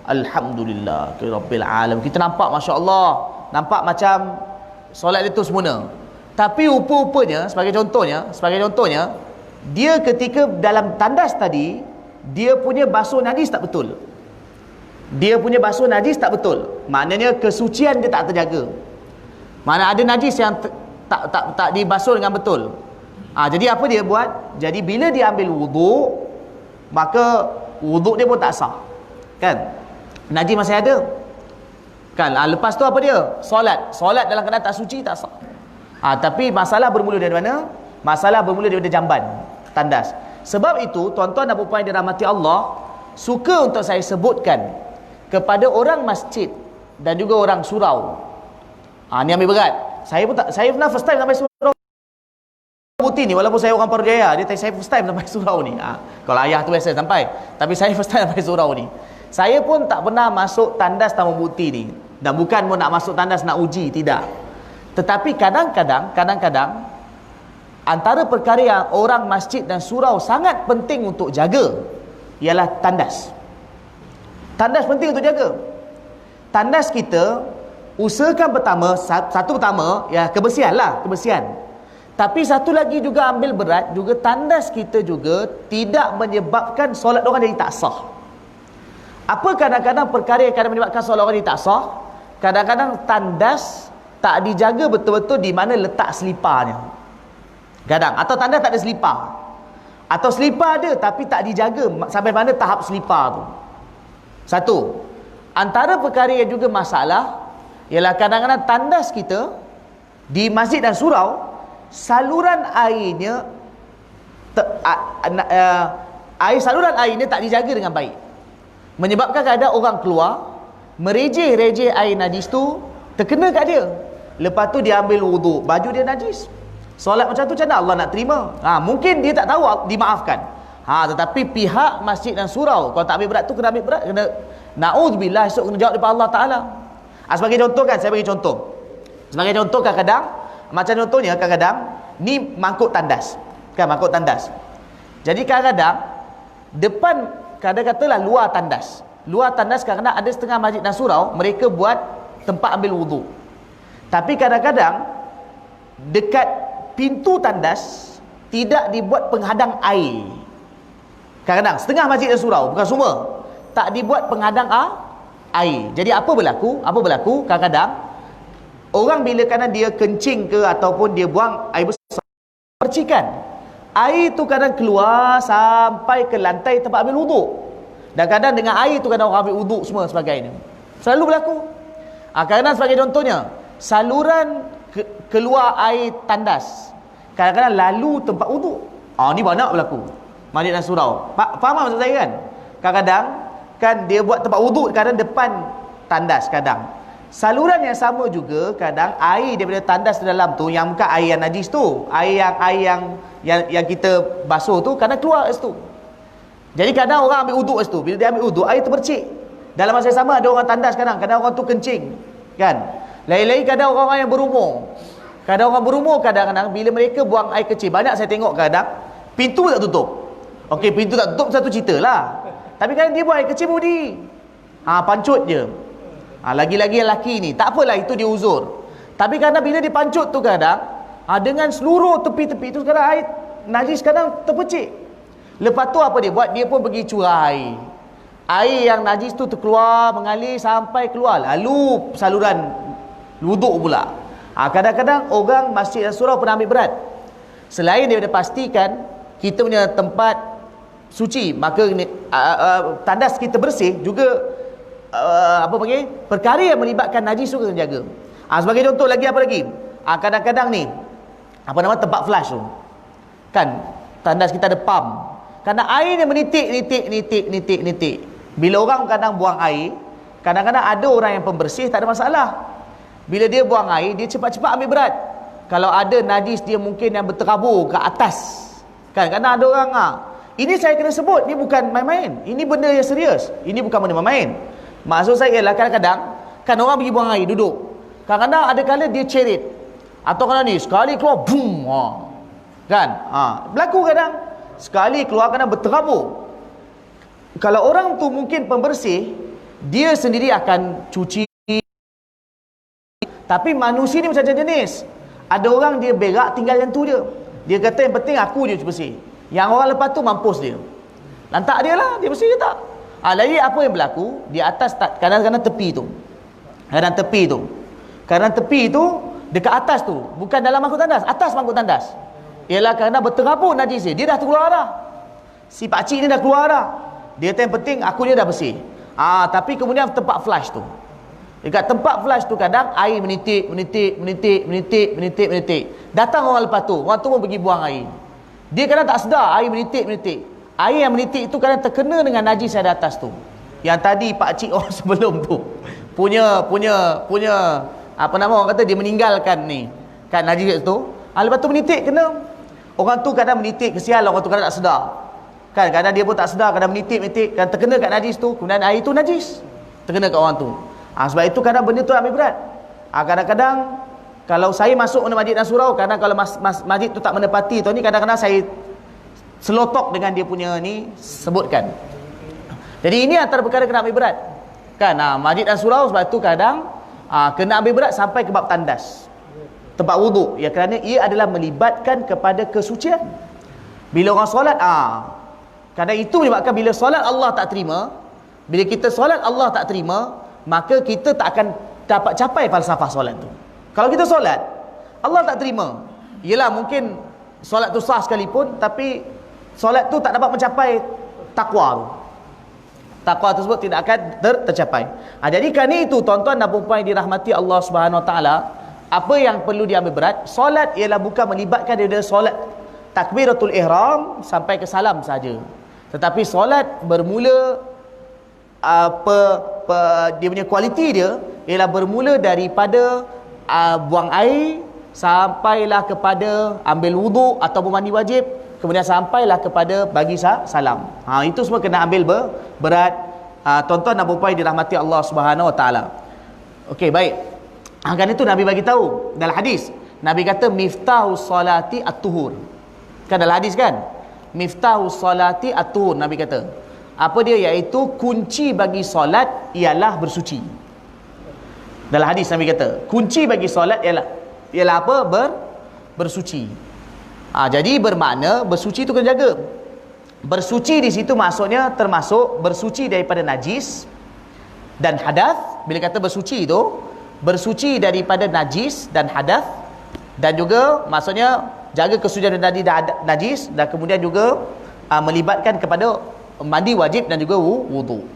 Alhamdulillah Rabbil Alam, kita nampak Masya Allah, nampak macam solat dia tu sempurna. Tapi rupa-rupanya, sebagai contohnya, dia ketika dalam tandas tadi, dia punya basuh najis tak betul. Maknanya kesucian dia tak terjaga. Mana ada najis yang tak dibasuh dengan betul. Jadi apa dia buat? Jadi bila dia ambil wuduk, maka wuduk dia pun tak sah. Kan? Najis masih ada. Kan? Lepas tu apa dia? Solat dalam keadaan tak suci, tak sah. Tapi masalah bermula dari mana? Masalah bermula daripada jamban tandas. Sebab itu tuan-tuan dan puan-puan yang dirahmati Allah, suka untuk saya sebutkan kepada orang masjid dan juga orang surau. Ni ambil berat. Saya pernah first time sampai surau Muti ni, walaupun saya orang Parujaya, dia saya first time sampai surau ni. Kalau ayah tu biasa sampai, tapi saya first time sampai surau ni. Saya pun tak pernah masuk tandas Taman Muti ni. Dan bukan mau nak masuk tandas nak uji, tidak. Tetapi kadang-kadang antara perkara yang orang masjid dan surau sangat penting untuk jaga ialah tandas. Tandas penting untuk jaga. Tandas kita usahakan pertama ya kebersihan lah, kebersihan. Tapi satu lagi juga ambil berat, juga tandas kita juga tidak menyebabkan solat orang jadi tak sah. Apa kadang-kadang perkara yang kadang menyebabkan solat orang jadi tak sah? Kadang-kadang tandas tak dijaga betul-betul di mana letak seliparnya. Kadang atau tandas tak ada selipar. Atau selipar ada tapi tak dijaga sampai mana tahap selipar tu. Satu. Antara perkara yang juga masalah ialah kadang-kadang tandas kita di masjid dan surau, saluran airnya saluran airnya tak dijaga dengan baik, menyebabkan kadang orang keluar merejeh-rejeh air najis tu terkena kat dia. Lepas tu dia ambil wuduk, baju dia najis. Solat macam tu macam mana Allah nak terima? Mungkin dia tak tahu, dimaafkan. Tetapi pihak masjid dan surau, kalau tak ambil berat tu kena ambil berat, kena na'udzubillah, esok kena jawab depan Allah Ta'ala. Sebagai contoh kan, saya bagi contoh. Sebagai contoh kadang-kadang, macam contohnya kadang-kadang ni mangkuk tandas. Kan mangkuk tandas. Jadi kadang-kadang depan, kadang-katalah luar tandas. Luar tandas kadang-kadang ada setengah masjid dan surau mereka buat tempat ambil wuduk. Tapi kadang-kadang dekat pintu tandas tidak dibuat penghadang air. Kadang-kadang setengah masjid dan surau, bukan semua, tak dibuat penghadang air. Jadi apa berlaku? Kadang-kadang orang bila kadang dia kencing ke ataupun dia buang air besar, percikan. Air tu kadang keluar sampai ke lantai tempat ambil wuduk. Dan kadang dengan air tu kadang orang ambil wuduk semua sebagainya. Selalu berlaku. Kadang-kadang sebagai contohnya, saluran keluar air tandas kadang-kadang lalu tempat wuduk. Ni banyak berlaku masjid dan surau. Faham maksud saya kan? Kadang-kadang kan dia buat tempat wuduk kadang depan tandas, kadang saluran yang sama juga kadang air daripada tandas di dalam tu, yang bukan air yang najis tu, air yang kita basuh tu kadang keluar kat situ. Jadi kadang orang ambil wuduk kat situ, bila dia ambil wuduk air terpercik. Dalam masa yang sama ada orang tandas, kadang orang tu kencing kan. Lain-lain kadang orang-orang yang berumur. Kadang-kadang bila mereka buang air kecil, banyak saya tengok kadang pintu tak tutup. Okey, pintu tak tutup satu cerita lah. Tapi kadang dia buang air kecil budi. Pancut je. Lagi-lagi yang lelaki ni, tak apalah, itu dia uzur. Tapi kadang bila dia pancut tu kadang dengan seluruh tepi-tepi tu kadang air najis kadang terpercik. Lepas tu apa dia buat? Dia pun pergi curah air. Air yang najis tu terkeluar, mengalir sampai keluar, lalu saluran wuduk pula. Kadang-kadang orang masjid dan surau pernah ambil berat. Selain daripada pastikan kita punya tempat suci, maka tandas kita bersih, juga perkara yang melibatkan najis tu kena jaga. Sebagai contoh lagi, apa lagi? Kadang-kadang ni tempat flush tu kan, tandas kita ada pump, kerana airnya menitik. Bila orang kadang buang air, kadang-kadang ada orang yang pembersih tak ada masalah. Bila dia buang air, dia cepat-cepat ambil berat. Kalau ada najis dia mungkin yang berterabur ke atas kan, kadang ada orang ini saya kena sebut, ni bukan main-main, ini benda yang serius, ini bukan benda main-main. Maksud saya ialah kadang-kadang kan orang pergi buang air, duduk, kadang-kadang ada kala dia cerit, atau kadang ni sekali keluar boom, kan berlaku kadang sekali keluar kadang berterabur. Kalau orang tu mungkin pembersih, dia sendiri akan cuci. Tapi manusia ni macam jenis, ada orang dia berak tinggal yang tu je, dia kata yang penting aku je bersih, yang orang lepas tu mampus dia, lantak dia lah, dia bersih ke tak. Lagi apa yang berlaku di atas, kadang-kadang tepi tu, kadang tepi tu dekat atas tu, bukan dalam mangkuk tandas, atas mangkuk tandas, ialah kerana berterabur najis dia dah keluar dah, si pakcik ni dah keluar dah, dia kata yang penting aku je dah bersih. Tapi kemudian tempat flush tu, dekat tempat flush tu kadang air menitik. Datang orang lepas tu, orang tu pun pergi buang air, dia kadang tak sedar air menitik. Air yang menitik itu kadang terkena dengan najis yang ada atas tu, yang tadi pakcik orang sebelum tu punya orang kata dia meninggalkan ni kan najis tu. Lepas tu menitik kena. Orang tu kadang menitik, kesian orang tu kadang tak sedar. Kan kadang dia pun tak sedar, kadang menitik, kan terkena kat najis tu, kemudian air tu najis. Terkena kat orang tu. Sebab itu kadang benda tu ambil berat. Kadang-kadang kalau saya masuk ke masjid dan surau, kadang kalau masjid tu tak menepati tu ni, kadang-kadang saya selotok dengan dia punya ni sebutkan. Jadi ini antara perkara kena ambil berat. Kan masjid dan surau, sebab tu kadang kena ambil berat sampai ke bab tandas. Tempat wuduk, ya, kerana ia adalah melibatkan kepada kesucian. Bila orang solat, kadang itu menyebabkan bila solat Allah tak terima. Bila kita solat Allah tak terima, maka kita tak akan dapat capai falsafah solat tu. Kalau kita solat Allah tak terima, yelah mungkin solat tu sah sekalipun, tapi solat tu tak dapat mencapai takwa tu. Takwa tersebut tidak akan tercapai. Jadi kerana itu tuan-tuan dan puan-puan yang dirahmati Allah Subhanahu Wa Taala, apa yang perlu diambil berat? Solat ialah bukan melibatkan daripada solat takbiratul ihram sampai ke salam saja. Tetapi solat bermula dia punya kualiti dia ialah bermula daripada buang air sampailah kepada ambil wuduk ataupun mandi wajib, kemudian sampailah kepada bagi salam. Itu semua kena ambil berat. Tuan-tuan dan puan-puan yang dirahmati Allah Subhanahu Wa Taala. Okey, baik. Kan itu Nabi bagi tahu dalam hadis. Nabi kata miftahus salati at-tuhur. Kan dalam hadis kan? Miftahus salati at-tuhur, Nabi kata. Apa dia? Iaitu kunci bagi solat ialah bersuci. Dalam hadis Nabi kata, kunci bagi solat ialah apa? Bersuci. Jadi bermakna bersuci itu kena jaga. Bersuci di situ maksudnya termasuk bersuci daripada najis dan hadath. Bila kata bersuci itu, bersuci daripada najis dan hadath, dan juga maksudnya jaga kesucian dari najis, dan kemudian juga melibatkan kepada mandi wajib dan juga wudu.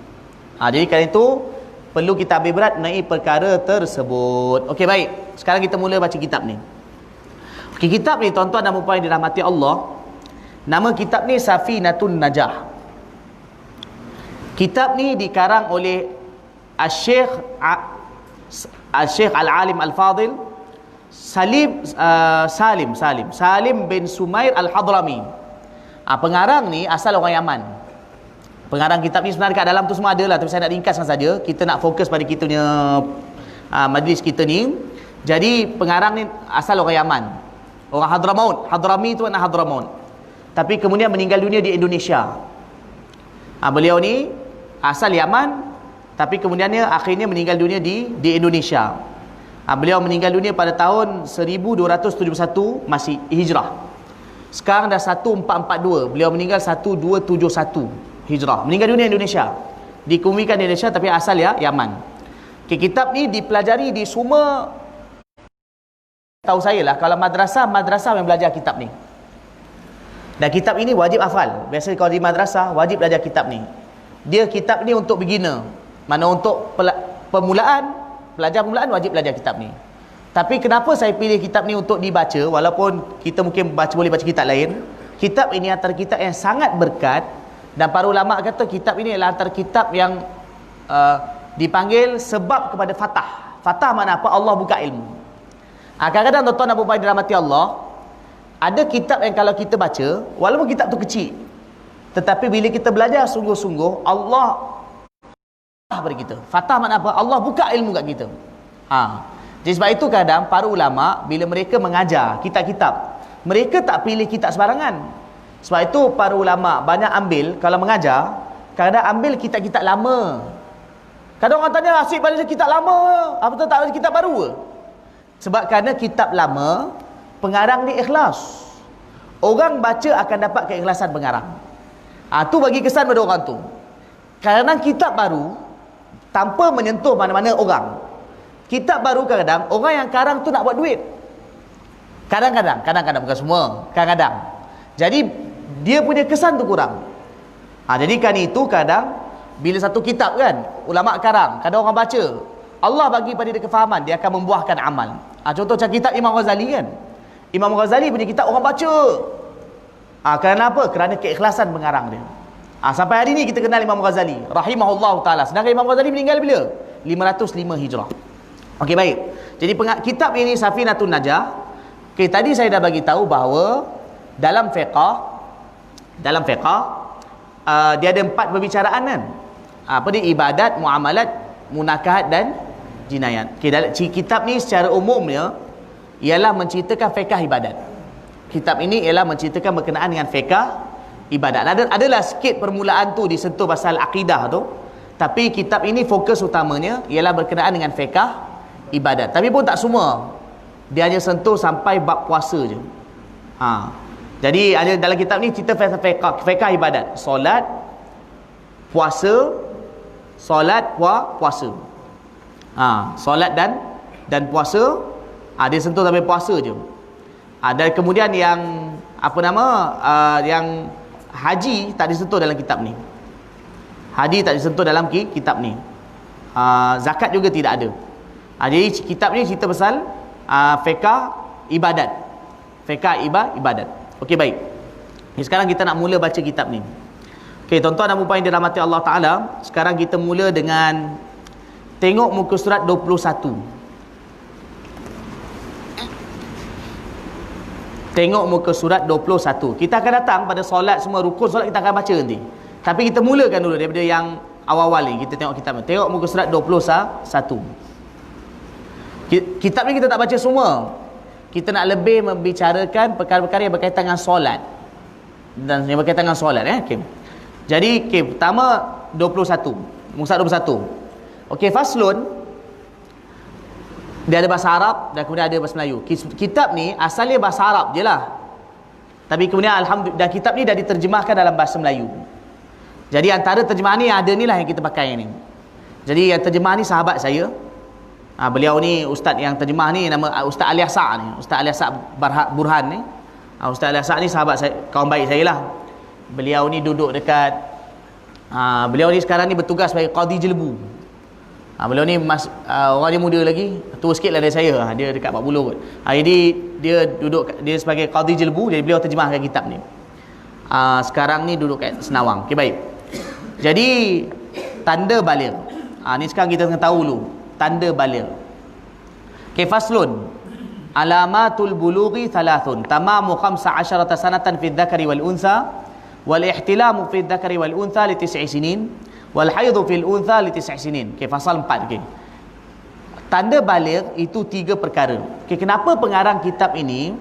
Jadi kerana itu perlu kita ambil berat mengenai perkara tersebut. Okey, baik. Sekarang kita mula baca kitab ni. Okey, kitab ni tuan-tuan dan puan-puan yang dirahmati Allah, nama kitab ni Safinatun Najah. Kitab ni dikarang oleh Al-Syekh Al-Alim Al-Fadil Salim bin Sumair Al-Hadrami. Pengarang ni asal orang Yaman. Pengarang kitab ni sebenarnya kat dalam tu semua ada lah, tapi saya nak ringkaskan saja. Kita nak fokus pada kita punya majlis kita ni. Jadi pengarang ni asal orang Yaman, orang Hadramaut. Hadrami tu makna Hadramaut, tapi kemudian meninggal dunia di Indonesia. Beliau ni asal Yaman, tapi kemudiannya akhirnya meninggal dunia di Indonesia. Beliau meninggal dunia pada tahun 1271 Masih Hijrah. Sekarang dah 1442. Beliau meninggal 1271 Hijrah. Meninggal dunia Indonesia. Dikemumikan di Indonesia tapi asal Yaman. Kitab ni dipelajari di semua, tahu saya lah, kalau madrasah yang belajar kitab ni. Dan kitab ini wajib hafal. Biasa kalau di madrasah wajib belajar kitab ni. Dia kitab ni untuk beginner. Mana untuk pelajar permulaan wajib belajar kitab ni. Tapi kenapa saya pilih kitab ni untuk dibaca, walaupun kita mungkin boleh baca kitab lain. Kitab ini antara kitab yang sangat berkat, dan para ulama kata kitab ini adalah antara kitab yang dipanggil sebab kepada fatah. Fatah makna apa? Allah buka ilmu. Kadang-kadang tuan-tuan dan puan-puan dirahmati Allah, ada kitab yang kalau kita baca, walaupun kitab tu kecil, tetapi bila kita belajar sungguh-sungguh, Allah pada kita. Fatah makna apa? Allah buka ilmu kat kita. Jadi sebab itu kadang para ulama bila mereka mengajar kitab-kitab, mereka tak pilih kitab sembarangan. Sebab itu para ulama banyak ambil, kalau mengajar, kadang ambil kitab-kitab lama. Kadang orang tanya, asyik baca kitab lama, apa tu tak baca kitab baru? Sebab kerana kitab lama, pengarang ni ikhlas. Orang baca akan dapat keikhlasan pengarang. Tu bagi kesan pada orang tu. Kadang kitab baru tanpa menyentuh mana-mana orang. Kitab baru kadang orang yang karang tu nak buat duit. Kadang-kadang bukan semua, kadang-kadang. Jadi dia punya kesan tu kurang. Jadi kan itu kadang bila satu kitab kan ulama karang, kadang orang baca, Allah bagi pada dia kefahaman, dia akan membuahkan amal. Contoh macam kitab Imam Ghazali kan. Imam Ghazali punya kitab orang baca. Kerana apa? Kerana keikhlasan pengarang dia. Sampai hari ni kita kenal Imam Ghazali rahimahullah ta'ala. Sedangkan Imam Ghazali meninggal bila? 505 Hijrah. Okey, baik. Jadi kitab ini Safinatun Najah. Okey, tadi saya dah bagi tahu bahawa dalam fiqh dia ada 4 perbicaraan kan. Apa dia? Ibadat, muamalat, munakahat dan jinayat. Okey, dalam kitab ni secara umumnya ialah menceritakan fiqh ibadat. Kitab ini ialah menceritakan berkenaan dengan fiqh ibadat. Adalah sikit permulaan tu disentuh pasal akidah tu, tapi kitab ini fokus utamanya ialah berkenaan dengan fiqh ibadat. Tapi pun tak semua. Dia hanya sentuh sampai bab puasa je. Jadi ada dalam kitab ni cerita fiqh ibadat, solat, puasa, puasa. Solat dan puasa, dia sentuh sampai puasa je. Dan kemudian yang yang haji tak disentuh dalam kitab ni. Haji tak disentuh dalam kitab ni. Zakat juga tidak ada. Jadi kitab ni cerita pasal fiqh ibadat. Fiqh ibadat. Okey, baik. Sekarang kita nak mula baca kitab ni. Okey, tuan-tuan dan puan yang dirahmati Allah Taala, sekarang kita mula dengan tengok muka surat 21. Tengok muka surat 21. Kita akan datang pada solat, semua rukun solat kita akan baca nanti. Tapi kita mulakan dulu daripada yang awal-awal ni. Kita tengok kitab ni. Tengok muka surat 21. Kitab ni kita tak baca semua. Kita nak lebih membicarakan perkara-perkara yang berkaitan dengan solat. Dan yang berkaitan dengan solat. Okay. Jadi, pertama 21. Muka surat 21. Okey, faslun. Dia ada bahasa Arab dan kemudian ada bahasa Melayu. Kitab ni asalnya bahasa Arab je lah. Tapi kemudian alhamdulillah kitab ni dah diterjemahkan dalam bahasa Melayu. Jadi antara terjemahan ni ada ni lah yang kita pakai ni. Jadi yang terjemah ni sahabat saya. Beliau ni ustaz yang terjemah ni nama Ustaz Ali Asa ni. Ustaz Ali Asa Burhan ni. Ustaz Ali Asa ni sahabat saya, kawan baik saya lah. Beliau ni duduk dekat beliau ni sekarang ni bertugas sebagai Qadi Jelbu. Beliau ni orang dia muda lagi, tua sikit lah dari saya. Dia dekat 40 kot. Jadi dia sebagai Qadi Jelbu, jadi beliau terjemahkan kitab ni. Sekarang ni duduk kat Senawang. Okey, baik. Jadi tanda baligh. Ni sekarang kita kena tahu dulu tanda baligh. Okey, faslun. Alamatul bulughi thalathun. Tamamu 15 sanatan fi dzakari wal untha wal ihtilamu fi dzakari wal untha li 9 sinin. Wal haidhu fil untha li 9 sinin. Okey, pasal 4. Okey. Tanda baligh itu 3 perkara. Okey, kenapa pengarang kitab ini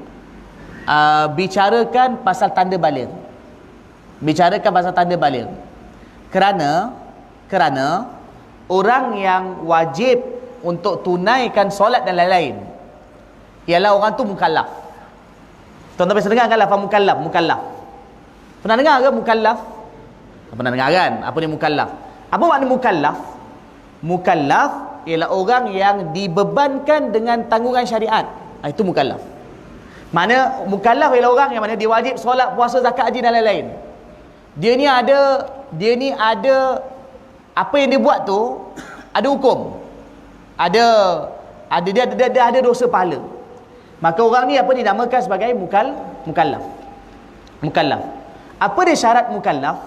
bicarakan pasal tanda baligh? Bicarakan pasal tanda baligh. Kerana orang yang wajib untuk tunaikan solat dan lain-lain ialah orang tu mukallaf. Tuan-tuan biasa dengar kan lafaz mukallaf. Pernah dengar ke mukallaf? Pernah dengar kan? Apa ni mukallaf? Apa makna mukallaf? Mukallaf ialah orang yang dibebankan dengan tanggungan syariat. Itu mukallaf. Makna mukallaf ialah orang yang mana dia wajib solat, puasa, zakat, haji dan lain-lain. Dia ni ada apa yang dia buat tu ada hukum. Dia ada dosa pahala. Maka orang ni apa dinamakan sebagai mukallaf. Mukallaf. Apa dia syarat mukallaf?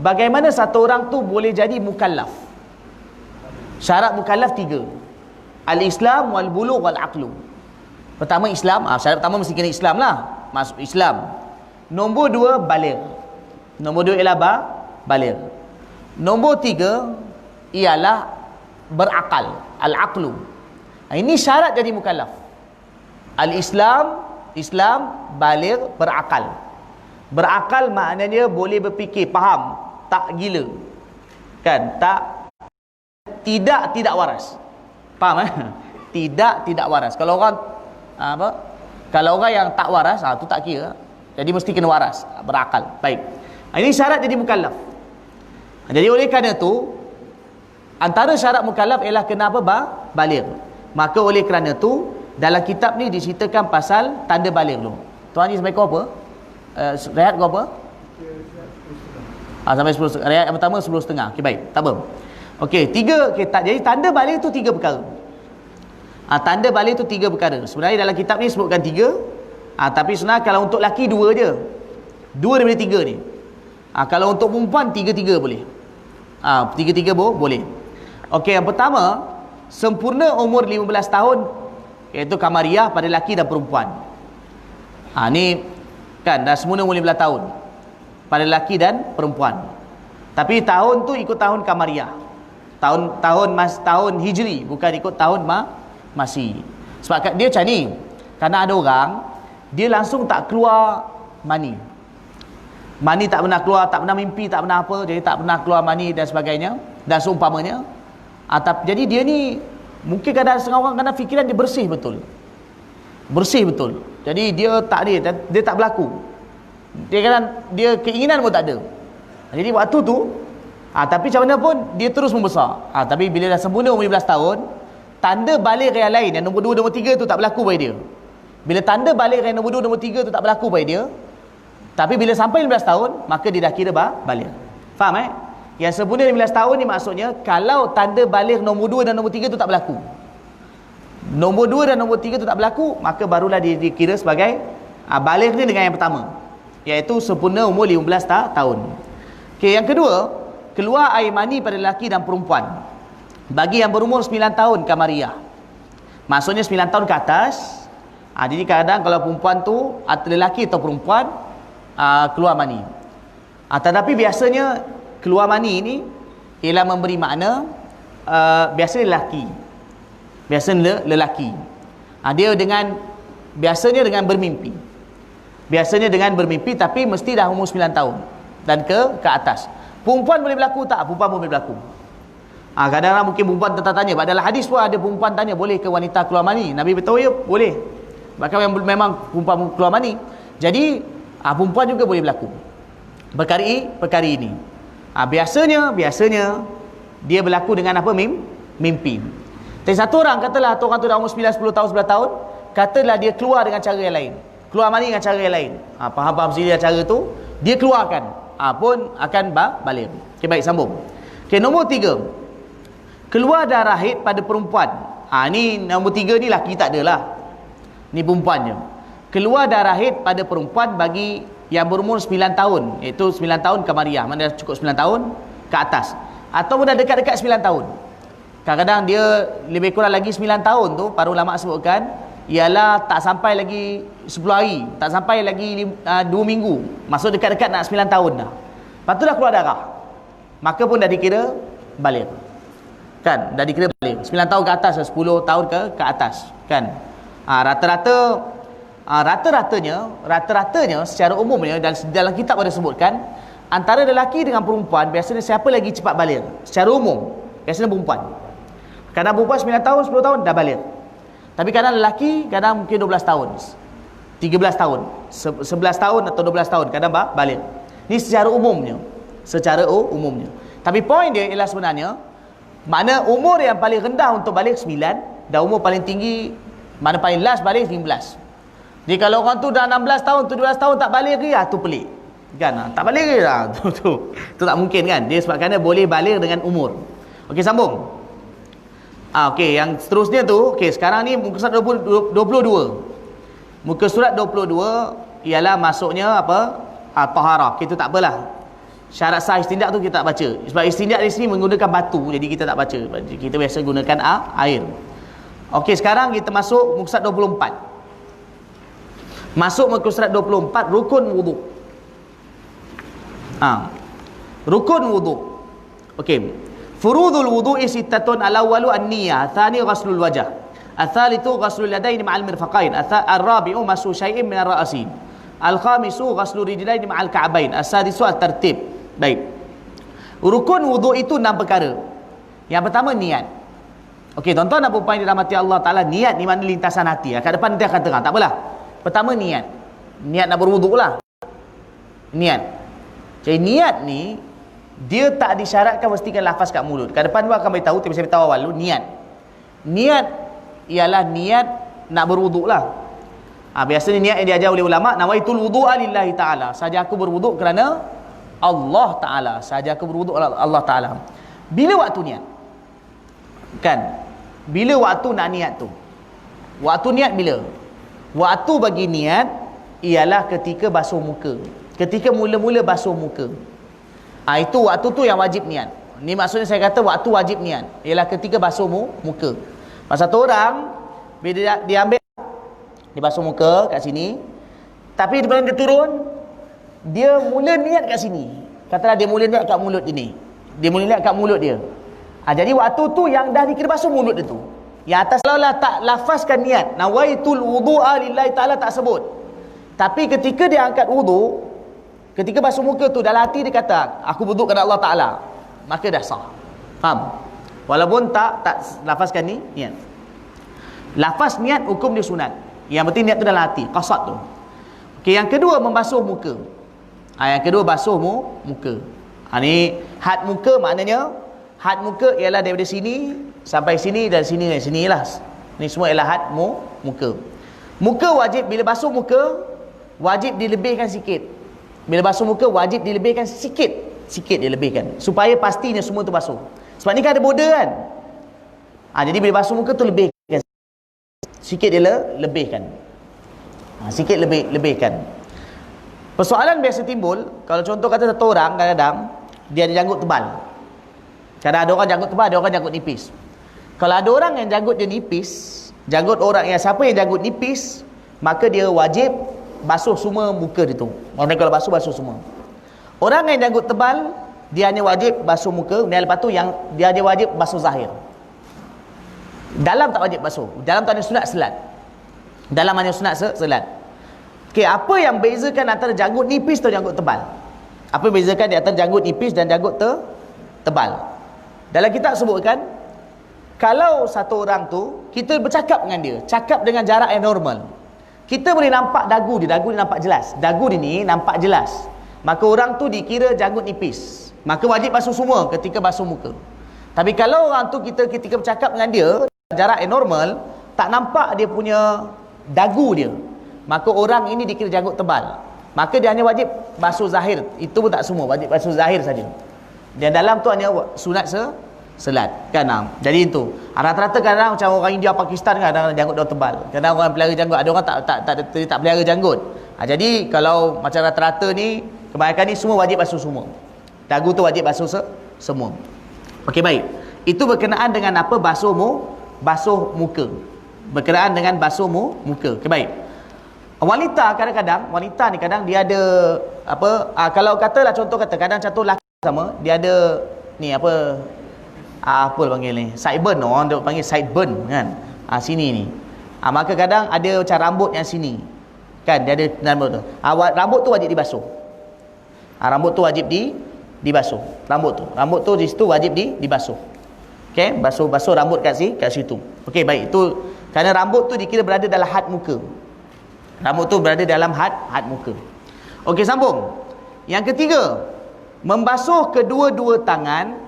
Bagaimana satu orang tu boleh jadi mukallaf? Syarat mukallaf 3. Al-Islam wal bulugh wal aqlu. Pertama Islam, syarat pertama mesti kena Islam lah. Masuk Islam. Nombor 2 baligh. Nombor 2 ialah baligh. Nombor 3 ialah berakal, al-aqlu. Ini syarat jadi mukallaf. Al-Islam, baligh, berakal. Berakal maknanya boleh berfikir, faham, tak gila. Kan? Tidak waras. Faham Tidak waras. Kalau orang Kalau orang yang tak waras, tu tak kira. Jadi mesti kena waras, berakal. Baik. Ini syarat jadi mukallaf. Jadi oleh kerana tu antara syarat mukallaf ialah kena apa? Baligh. Maka oleh kerana tu dalam kitab ni diceritakan pasal tanda baligh dulu. Tuan Haji sampai kau apa? Rehat kau apa? Sampai 10. Rehat yang pertama 10.30. Okey, baik. Tak apa. Okey, 3 jadi tanda baligh tu 3 perkara. Tanda baligh tu 3 perkara. Sebenarnya dalam kitab ni sebutkan 3. Tapi sebenarnya kalau untuk lelaki 2 je. 2 daripada 3 ni. Kalau untuk perempuan 3-3 boleh. 3-3 boleh. Okey, yang pertama, sempurna umur 15 tahun iaitu kamariah pada lelaki dan perempuan. Ni kan dah semula umur 15 tahun pada lelaki dan perempuan. Tapi tahun tu ikut tahun Kamariah. Tahun Hijri, bukan ikut tahun Masih. Sebab dia macam ni. Kerana ada orang dia langsung tak keluar mani. Mani tak pernah keluar, tak pernah mimpi, tak pernah apa, jadi tak pernah keluar mani dan sebagainya dan seumpamanya. Jadi dia ni mungkin kadang setengah orang kadang fikiran dia bersih betul. Bersih betul. Jadi dia tak berlaku. Dia keinginan pun tak ada. Jadi waktu tu tapi macam mana pun dia terus membesar. Tapi bila dah sempurna umur 15 tahun, tanda balik yang lain yang nombor 2, nombor 3 tu tak berlaku pada dia. Bila tanda balik yang nombor 2, nombor 3 tu tak berlaku pada dia, tapi bila sampai 15 tahun, maka dia dah kira balik. Faham Yang sempurna 15 tahun ni maksudnya kalau tanda balik nombor 2 dan nombor 3 tu tak berlaku. Nombor 2 dan nombor 3 tu tak berlaku, maka barulah dia dikira sebagai balik dia dengan yang pertama, iaitu sempurna umur 15 tahun. Okey, yang kedua, keluar air mani pada lelaki dan perempuan bagi yang berumur 9 tahun Kamariah. Maksudnya 9 tahun ke atas. Jadi kadang kalau perempuan tu atau lelaki atau perempuan keluar mani. Tetapi biasanya keluar mani ini ialah memberi makna biasanya lelaki. Biasanya lelaki. Biasanya dengan bermimpi. Biasanya dengan bermimpi, tapi mesti dah umur 9 tahun dan ke atas. Perempuan boleh berlaku tak? Perempuan pun boleh berlaku. Kadang-kadang mungkin perempuan tertanya. Dalam hadis pun ada perempuan tanya, boleh ke wanita keluar mani? Nabi beritahu ya, boleh. Bahkan memang perempuan keluar mani. Jadi perempuan juga boleh berlaku perkara ini. Biasanya dia berlaku dengan apa? Mimpi. Tapi satu orang katalah orang tu dah umur 9, 10 tahun, 11 tahun, katalah dia keluar dengan cara yang lain. Keluar mani dengan cara yang lain. Faham sini cara tu, dia keluarkan. Pun akan balik. Okey, baik, sambung. Okey, nombor 3. Keluar darah haid pada perempuan. Ni nombor 3 ni laki tak adalah. Ni perempuan je. Keluar darah haid pada perempuan bagi yang berumur 9 tahun, iaitu 9 tahun Kamariah, mana dah cukup 9 tahun ke atas, ataupun dah dekat-dekat 9 tahun. Kadang-kadang dia lebih kurang lagi 9 tahun tu, para ulama sebutkan ialah tak sampai lagi 10 hari, tak sampai lagi 2 minggu. Maksud dekat-dekat nak 9 tahun dah. Lepas tu dah keluar darah, maka pun dah dikira balik. Kan? Dah dikira balik. 9 tahun ke atas, 10 tahun ke atas. Kan? Rata-ratanya secara umumnya dan dalam kitab ada sebutkan antara lelaki dengan perempuan biasanya siapa lagi cepat balik secara umum biasanya perempuan. Kadang perempuan 9 tahun 10 tahun dah balik, tapi kadang lelaki kadang mungkin 12 tahun 13 tahun 11 tahun atau 12 tahun kadang balik. Ni secara umumnya. Tapi poin dia ialah sebenarnya mana umur yang paling rendah untuk balik 9 dan umur paling tinggi mana paling last balik 15. Jadi kalau orang tu dah 16 tahun, 17 tahun tak balik lagi, tu pelik. Kan? Tak balik lagi lah. Tu tak mungkin kan? Dia sebab kerana boleh balik dengan umur. Okey, sambung. Okey, yang seterusnya tu, okey, sekarang ni muka surat 22. Muka surat 22 ialah masuknya apa? Taharah. Kita tak apalah. Syarat sah istinjak tu kita tak baca. Sebab istinjak di sini menggunakan batu, jadi kita tak baca. Kita biasa gunakan air. Okey, sekarang kita masuk muka surat 24. Masuk muka surat 24, rukun wudu. Rukun wudu. Okey. Furudul wudu'i sittatun al-awwalu an-niyyah, tsani ghaslul wajh, ats-tsalitsu ghaslul yadaini ma'al mirfaqain, ar-rabi'u masu syai'in min ar-ra'si, al-khamisu ghaslul rijlaini ma'al ka'bain, as-sadisu at-tartib. Baik. Rukun wudu itu 6 perkara. Yang pertama niat. Okey, tuan-tuan dan puan-puan yang dirahmati Allah Taala, niat ni mana lintasan hati. Kat depan nanti akan terang, tak apalah. Pertama niat. Niat nak berwuduk lah. Niat. Jadi niat ni dia tak disyaratkan mestikan lafaz kat mulut. Kat depan gua akan beritahu, tapi saya beritahu awal dulu niat. Niat ialah niat nak berwuduk lah. Biasanya niat yang diajar oleh ulama, nawaitul wudu'a lillahi ta'ala. Saja aku berwuduk kerana Allah Ta'ala. Saja aku berwuduk Allah Ta'ala. Bila waktu niat? Kan? Bila waktu nak niat tu? Waktu niat bila? Waktu bagi niat ialah ketika basuh muka. Ketika mula-mula basuh muka. Itu waktu tu yang wajib niat. Ni maksudnya saya kata waktu wajib niat ialah ketika basuh muka. Masa satu orang bila dia ambil dia basuh muka kat sini, Tapi bila dia turun, dia mula niat kat sini. Katalah dia mula niat kat mulut ini. Dia mula niat kat mulut dia. Jadi waktu tu yang dah dikira basuh mulut dia tu. Yang atas kalau lah tak lafazkan niat, nawaitul wudu'a lillahi ta'ala, tak sebut. Tapi ketika dia angkat wudu, ketika basuh muka tu dalam hati dia kata, aku wudu kepada Allah Ta'ala, maka dah sah. Faham? Walaupun tak lafazkan ni niat. Lafaz niat hukum dia sunat. Yang penting niat tu dalam hati, qasad tu. Okey, yang kedua membasuh muka. Yang kedua basuh muka. Ni had muka, maknanya had muka ialah daripada sini sampai sini dan sini dan sini lah. Ni semua ialah had muka. Muka wajib, bila basuh muka wajib dilebihkan sikit. Bila basuh muka wajib dilebihkan sikit. Sikit dilebihkan supaya pastinya semua tu basuh. Sebab ni kan ada border kan. Jadi bila basuh muka tu lebihkan sikit, dia lebihkan. Sikit lebihkan. Persoalan biasa timbul kalau contoh kata satu orang kadang-kadang dia ada janggut tebal. Kadang ada orang janggut tebal, ada orang janggut nipis. Kalau ada orang yang janggut dia nipis, janggut orang yang siapa yang janggut nipis, maka dia wajib basuh semua muka dia tu. Maksudnya kalau basuh semua. Orang yang janggut tebal, dia hanya wajib basuh muka, dan lepas tu yang dia ada wajib basuh zahir. Dalam tak wajib basuh. Dalam tak ada sunat selat. Dalam hanya sunat selat. Okey, apa yang bezakan antara janggut nipis dan janggut tebal? Apa yang bezakan di antara janggut nipis dan janggut tebal? Dalam kitab sebutkan, kalau satu orang tu kita bercakap dengan dia, cakap dengan jarak yang normal, kita boleh nampak dagu dia nampak jelas. Dagu dia ni nampak jelas. Maka orang tu dikira janggut nipis. Maka wajib basuh semua ketika basuh muka. Tapi kalau orang tu ketika bercakap dengan dia, jarak yang normal, tak nampak dia punya dagu dia, maka orang ini dikira janggut tebal. Maka dia hanya wajib basuh zahir. Itu pun tak semua, wajib basuh zahir saja. Dan dalam tu hanya sunat selat kan. Jadi itu rata-rata kadang macam orang India, Pakistan kan, kadang janggut dia tebal, kadang orang pelihara janggut, ada orang tak pelihara janggut. Jadi kalau macam rata-rata ni, kebanyakan ni semua wajib basuh semua. Dagu tu wajib basuh semua. Okey, baik. Itu berkenaan dengan apa? Basuh muka. Berkenaan dengan basuh muka. Okey, baik. Wanita kadang-kadang, wanita ni kadang dia ada apa? Kalau katalah contoh kata kadang contoh lelaki sama, dia ada ni apa panggil ni, sideburn, orang dia panggil sideburn kan. Sini ni. Maka kadang ada macam rambut yang sini. Kan dia ada rambut tu. Rambut tu wajib dibasuh. Rambut tu wajib dibasuh. Rambut tu di situ wajib dibasuh. Okey, basuh rambut kat situ. Okey, baik. Itu kerana rambut tu dikira berada dalam had muka. Rambut tu berada dalam had muka. Okey, sambung. Yang ketiga, membasuh kedua-dua tangan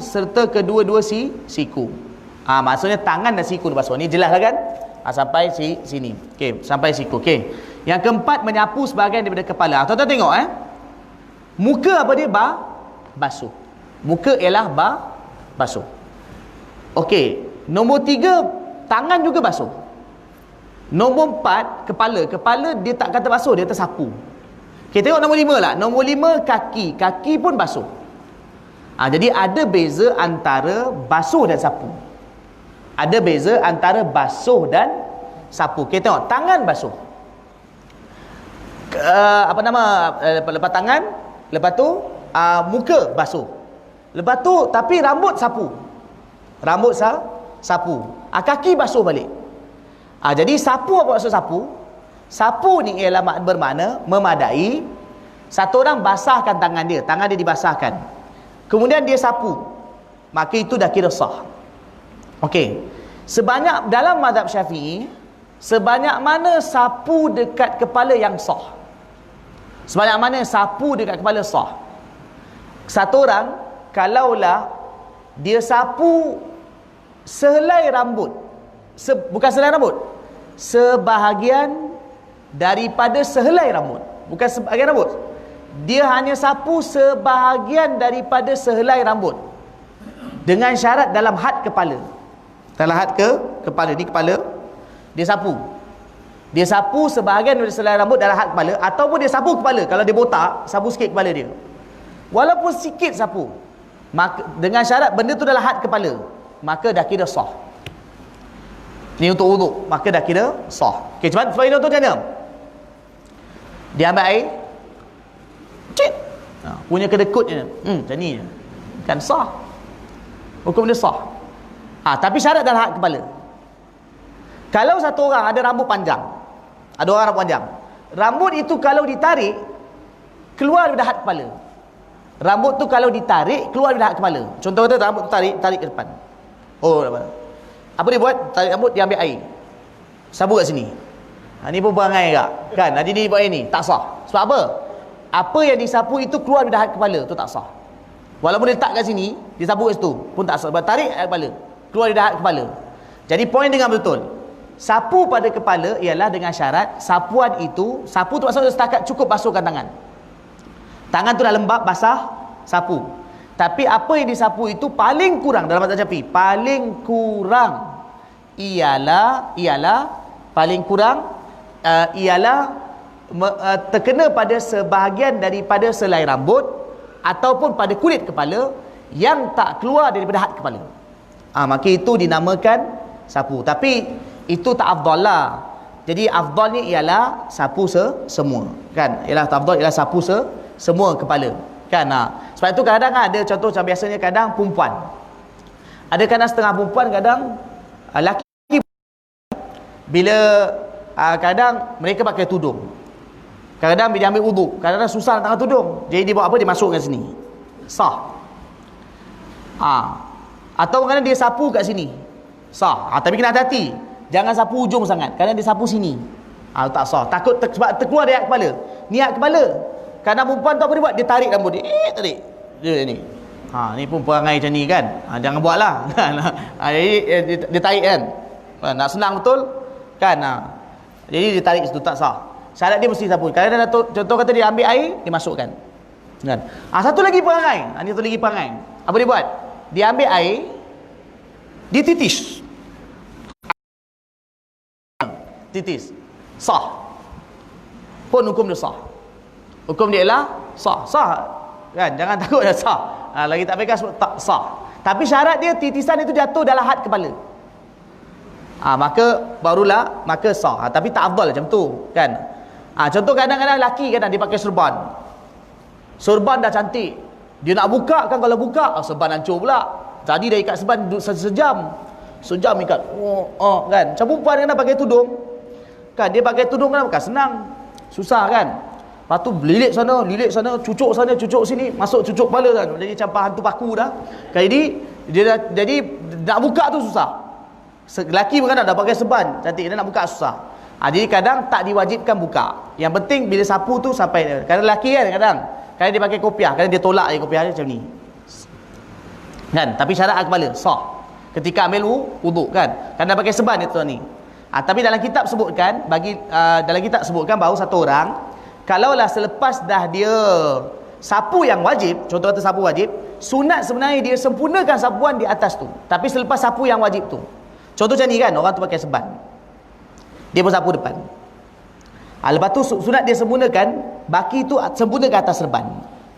serta kedua-dua siku. Maksudnya tangan dan siku dibasuh. Ni jelas lah kan? Sampai sini. Okey, sampai siku. Okey. Yang keempat, menyapu sebahagian daripada kepala. Tuan-tuan tengok muka apa dia? Basuh. Muka ialah basuh. Okey. Nombor 3, tangan juga basuh. Nombor 4, kepala. Kepala dia tak kata basuh, dia tersapu. Okay, tengok nombor 5 lah. Nombor 5, kaki. Kaki pun basuh. Jadi ada beza antara basuh dan sapu. Ada beza antara basuh dan sapu. Okay, tengok. Tangan basuh. Lepas tangan, lepas tu muka basuh. Lepas tu tapi rambut sapu. Sapu. Kaki basuh balik. Jadi sapu, apa maksud sapu? Sapu ni ialah bermakna memadai. Satu orang basahkan tangan dia dibasahkan, kemudian dia sapu, maka itu dah kira sah. Okey. Sebanyak dalam mazhab Syafi'i, sebanyak mana sapu dekat kepala yang sah. Sebanyak mana sapu dekat kepala sah. Satu orang kalaulah dia sapu sehelai rambut, bukan sehelai rambut, sebahagian daripada sehelai rambut, bukan sebahagian rambut, dia hanya sapu sebahagian daripada sehelai rambut, dengan syarat dalam had kepala. Dalam had kepala ni, kepala dia sapu sebahagian daripada sehelai rambut dalam had kepala, ataupun dia sapu kepala. Kalau dia botak, sapu sikit kepala dia, walaupun sikit sapu, maka dengan syarat benda tu dalam had kepala, maka dah kira sah. Ni untuk wuduk, maka dah kira sah. Okey, sebab ini contoh macam mana? Dia ambil air, cik, punya kedekutnya, macam ni je. Kan sah. Hukum dia sah. Tapi syarat dalam hak kepala. Kalau satu orang ada rambut panjang, ada orang rambut panjang, rambut itu kalau ditarik keluar daripada hak kepala. Rambut tu kalau ditarik keluar daripada hak kepala. Contoh kata rambut tu tarik ke depan. Apa dia buat? Tarik rambut, dia ambil air, sabu kat sini. Ni pun perangai tak? Kan? Nanti ni buat ini tak sah. Sebab apa? Apa yang disapu itu keluar daripada hak kepala, tu tak sah. Walaupun dia letak kat sini, dia sapu kat situ, pun tak sah. Sebab tarik hak kepala, keluar daripada hak kepala. Jadi poin dengan betul. Sapu pada kepala ialah dengan syarat sapuan itu, sapu tu maksudnya setakat cukup basuhkan tangan. Tangan tu dah lembab, basah, sapu. Tapi apa yang disapu itu paling kurang dalam mazhab Syafi'i, paling kurang ialah paling kurang terkena pada sebahagian daripada selai rambut ataupun pada kulit kepala yang tak keluar daripada had kepala. Maka itu dinamakan sapu. Tapi itu tak afdal lah. Jadi afdalnya ialah sapu semua, kan? Ialah afdal ialah sapu semua kepala, kan? Sebab itu kadang ada contoh macam biasanya kadang perempuan. Ada kadang setengah perempuan, kadang lelaki, bila kadang mereka pakai tudung. Kadang-kadang bila ambil wuduk, kadang-kadang susah nak tanggal tudung. Jadi dia buat apa? Dia masukkan sini. Sah. Atau kadang dia sapu kat sini. Sah. Tapi kena hati-hati. Jangan sapu ujung sangat. Kadang dia sapu sini. Tak sah. Takut sebab terkeluar dari hak kepala. Ni hak kepala. Kadang perempuan tu apa dia buat? Dia tarik rambut dia. Tarik. Dia ni. Ni pun perangai macam ni kan. Jangan buat lah. Jadi dia tarik kan. Nak senang betul kan. Jadi dia tarik situ, tak sah. Syarat dia mesti sapu. Kadang-kadang contoh kata dia ambil air, dia masukkan. Kan? Satu lagi perangai. Ini satu lagi perangai. Apa dia buat? Dia ambil air, dia titis. Titis. Sah. Pun hukum dia sah. Hukum dia ialah sah. Sah. Kan? Jangan takut dah sah. Lagi tak pegang tak sah. Tapi syarat dia titisan itu jatuh dalam had kepala. Maka barulah maka sah. Tapi tak afdal macam tu, kan? Contoh kadang-kadang lelaki kadang dia pakai serban. Serban dah cantik. Dia nak buka kan, kalau buka serban hancur pula. Tadi dah ikat serban sejam. Sejam ikat. Kan? Macam perempuan kadang pakai tudung. Kan dia pakai tudung kan bukan senang. Susah kan? Lepas tu lilit sana, cucuk sana, cucuk sini, masuk cucuk kepala kan. Jadi macam hantu paku dah. Jadi dia nak buka tu susah. Lelaki pun kadang dah pakai serban cantik, dia nak buka susah. Jadi kadang tak diwajibkan buka. Yang penting bila sapu tu sampai. Kadang lelaki kan kadang dia pakai kopiah, kadang dia tolak je kopiah dia macam ni. Kan? Tapi syarat kepala sah. Ketika ambil wuduk kan. Kadang pakai serban dia tu ni. Tapi dalam kitab sebutkan dalam kitab sebutkan bahawa satu orang kalaulah selepas dah dia sapu yang wajib, contoh kata sapu wajib, sunat sebenarnya dia sempurnakan sapuan di atas tu. Tapi selepas sapu yang wajib tu. Contoh macam ni kan, orang tu pakai serban. Dia pun sapu depan. Lepas tu sunat dia sempurnakan, baki tu sempurnakan atas serban.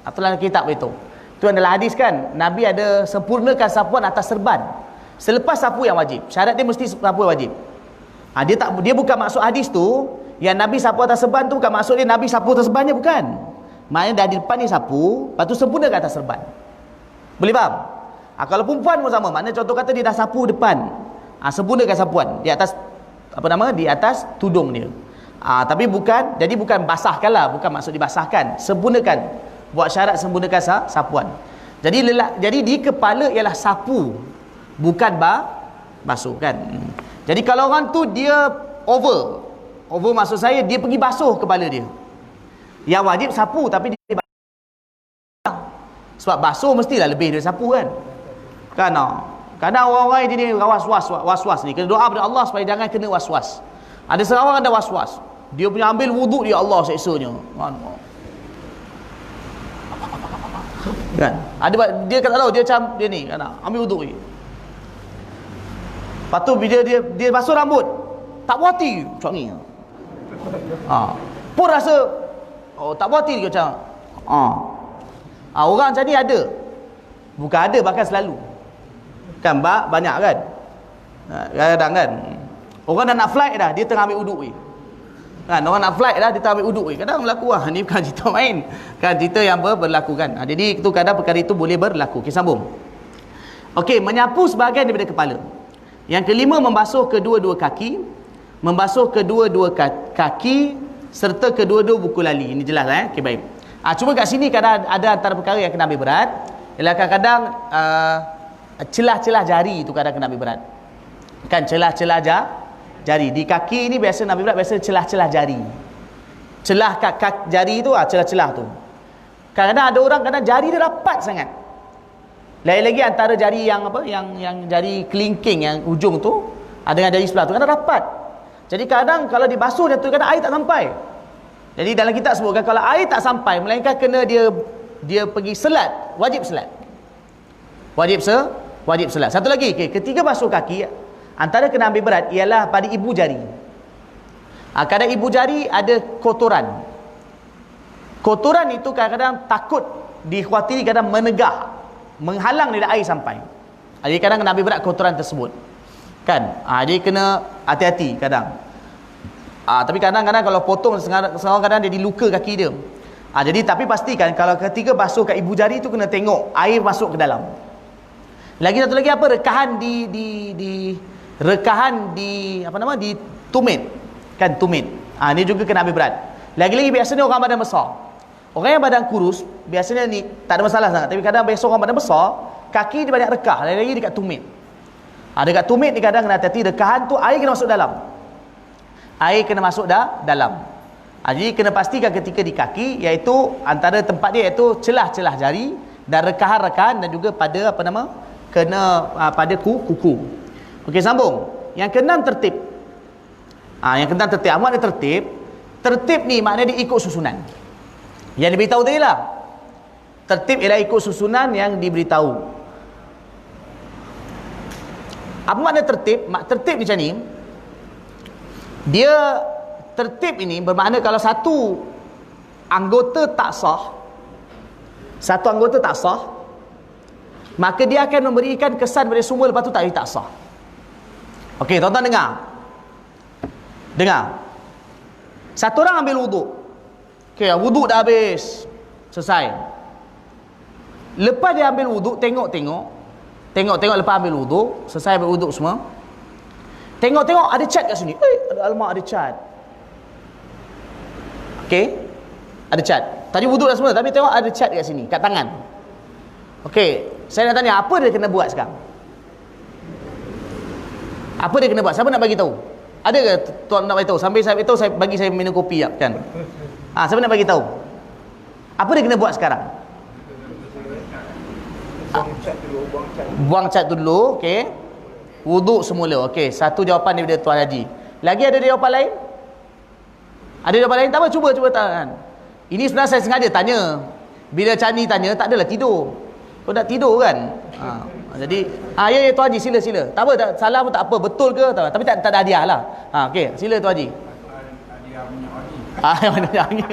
Itulah kitab itu. Itu adalah hadis kan, Nabi ada sempurnakan sapuan atas serban selepas sapu yang wajib. Syarat dia mesti sapu yang wajib. Dia bukan maksud hadis tu yang Nabi sapu atas serban tu bukan maksud dia Nabi sapu atas serbannya, bukan. Maknanya dah di depan ni sapu, lepas tu sempurnakan atas serban. Boleh faham? Kalau perempuan pun sama, maknanya contoh kata dia dah sapu depan, sempurnakan sapuan di atas di atas tudung dia. Tapi bukan, jadi bukan basahkan lah, bukan maksud dibasahkan, sempurnakan, buat syarat sempurnakan sapuan. Jadi di kepala ialah sapu, bukan basuh kan. Jadi kalau orang tu dia over maksud saya dia pergi basuh kepala dia. Yang wajib sapu tapi dia sebab basuh mestilah lebih dari sapu kan. Kadang orang-orang ini was-was ni. Kena doa kepada Allah supaya jangan kena was-was. Ada seorang ada was-was. Dia punya ambil wuduk dia, Allah seksanya. Kan? Dia kata tahu dia macam dia ni kan, ambil wuduk ni. Lepas tu bila dia basuh rambut, tak puas hati macam ni. Pun rasa tak puas hati macam. Orang macam ni ada. Bukan ada, bahkan selalu. Kan banyak kan. Kadang-kadang kan orang dah nak flight dah, dia tengah ambil wuduk ni. Kan orang nak flight dah, dia tak ambil wuduk. Kadang berlaku ni bukan cerita main. Kan cerita yang berlaku kan. Jadi itu kadang perkara itu boleh berlaku. Okey, sambung. Okey, menyapu sebahagian daripada kepala. Yang kelima, membasuh kedua-dua kaki. Membasuh kedua-dua kaki serta kedua-dua buku lali. Ini jelas Okey, baik. Cuma kat sini kadang ada antara perkara yang kena ambil berat. Ialah kadang-kadang celah-celah jari itu kadang kena ambil berat. Kan celah-celah jari. Di kaki ni biasa nak ambil berat, biasa celah-celah jari. Celah kat jari tu celah-celah tu. Kadang-kadang ada orang kadang jari dia rapat sangat. Lain lagi antara jari yang yang jari kelingking yang ujung tu dengan jari sebelah tu kadang rapat. Jadi kadang kalau dibasuh dia tu kadang air tak sampai. Jadi dalam kitab sebutkan kalau air tak sampai, melainkan kena dia pergi selat, wajib selat. Wajib selat. Satu lagi, ketika basuh kaki, antara kena ambil berat ialah pada ibu jari. Kadang ibu jari ada kotoran. Kotoran itu kadang-kadang takut dikhawatiri kadang menegah, menghalang dia air sampai. Jadi kadang kena ambil berat kotoran tersebut. Kan? Jadi kena hati-hati kadang. Tapi kadang-kadang kalau potong seorang kadang dia diluka kaki dia. Jadi tapi pastikan kalau ketika basuh kat ibu jari tu kena tengok air masuk ke dalam. Lagi satu lagi apa? Rekahan di tumit. Kan tumit. Ni juga kena ambil berat. Lagi-lagi biasanya orang badan besar. Orang yang badan kurus biasanya ni tak ada masalah sangat. Tapi kadang biasa orang badan besar, kaki dia banyak rekah. Lagi-lagi dekat tumit. Dekat tumit ni kadang kena hati-hati, rekahan tu air kena masuk dalam. Air kena masuk dalam. Jadi kena pastikan ketika di kaki, iaitu antara tempat dia iaitu celah-celah jari dan rekahan-rekahan dan juga pada kena pada kuku. Okey, sambung. Yang keenam, tertib. Yang keenam tertib. Amat dia tertib. Tertib ni maknanya dia ikut susunan. Yang diberitahu tadi lah. Tertib ialah ikut susunan yang diberitahu. Apa makna tertib? Tertib macam ni. Dia tertib ini bermakna kalau satu anggota tak sah, maka dia akan memberikan kesan pada semua lepas tu tak sah. Okey, tuan-tuan dengar. Satu orang ambil wuduk. Okey, wuduk dah habis, selesai. Lepas dia ambil wuduk, tengok lepas ambil wuduk, selesai ambil wuduk semua. Tengok ada cat kat sini. Alamak, ada cat. Okey, ada cat. Tadi wuduk dah semua, tapi tengok ada cat kat sini, kat tangan. Okey, saya nak tanya, apa dia kena buat sekarang? Apa dia kena buat? Siapa nak bagi tahu? Ada ke tuan nak bagi tahu? Sambil saya beritahu, saya bagi saya minum kopi kan. Siapa nak bagi tahu? Apa dia kena buat sekarang? Buang cat dulu, okey. Wuduk semula. Okey, satu jawapan daripada Tuan Haji. Lagi ada jawapan lain? Ada jawapan lain? Tak apa, cuba tangan. Ini sebenarnya saya sengaja tanya. Bila Cani tanya, tak adalah tidur. Kau nak tidur kan? Jadi, ya Tuan Haji, sila. Tak apa, salah pun tak apa, betul ke? Tak, tapi tak ada hadiah lah. Okey, sila Tuan Haji. Hadiah banyak wangi.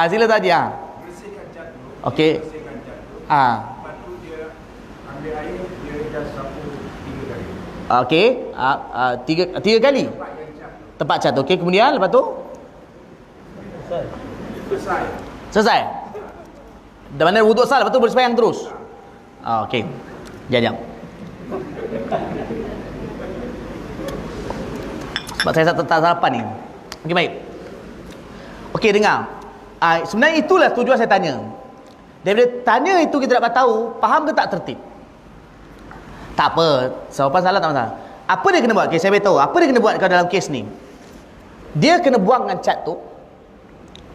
Sila Tuan Haji. Bersihkan cat dulu. Okey. Lepas tu dia ambil air, dia dah sapu 3 kali. Okey, tiga kali. Tempat cat. Okey, kemudian lepas tu selesai. Dah mana wuduk sah, lepas tu boleh sembahyang terus. Okey. Jajang. Sebab saya tak sarapan ni. Okey, baik. Okey, dengar. Sebenarnya itulah tujuan saya tanya. Daripada tanya itu kita dapat tahu faham ke tak tertib. Tak apa, jawapan salah tak masalah. Apa dia kena buat? Okay, saya beritahu. Apa dia kena buat kalau dalam kes ni? Dia kena buangkan cat tu.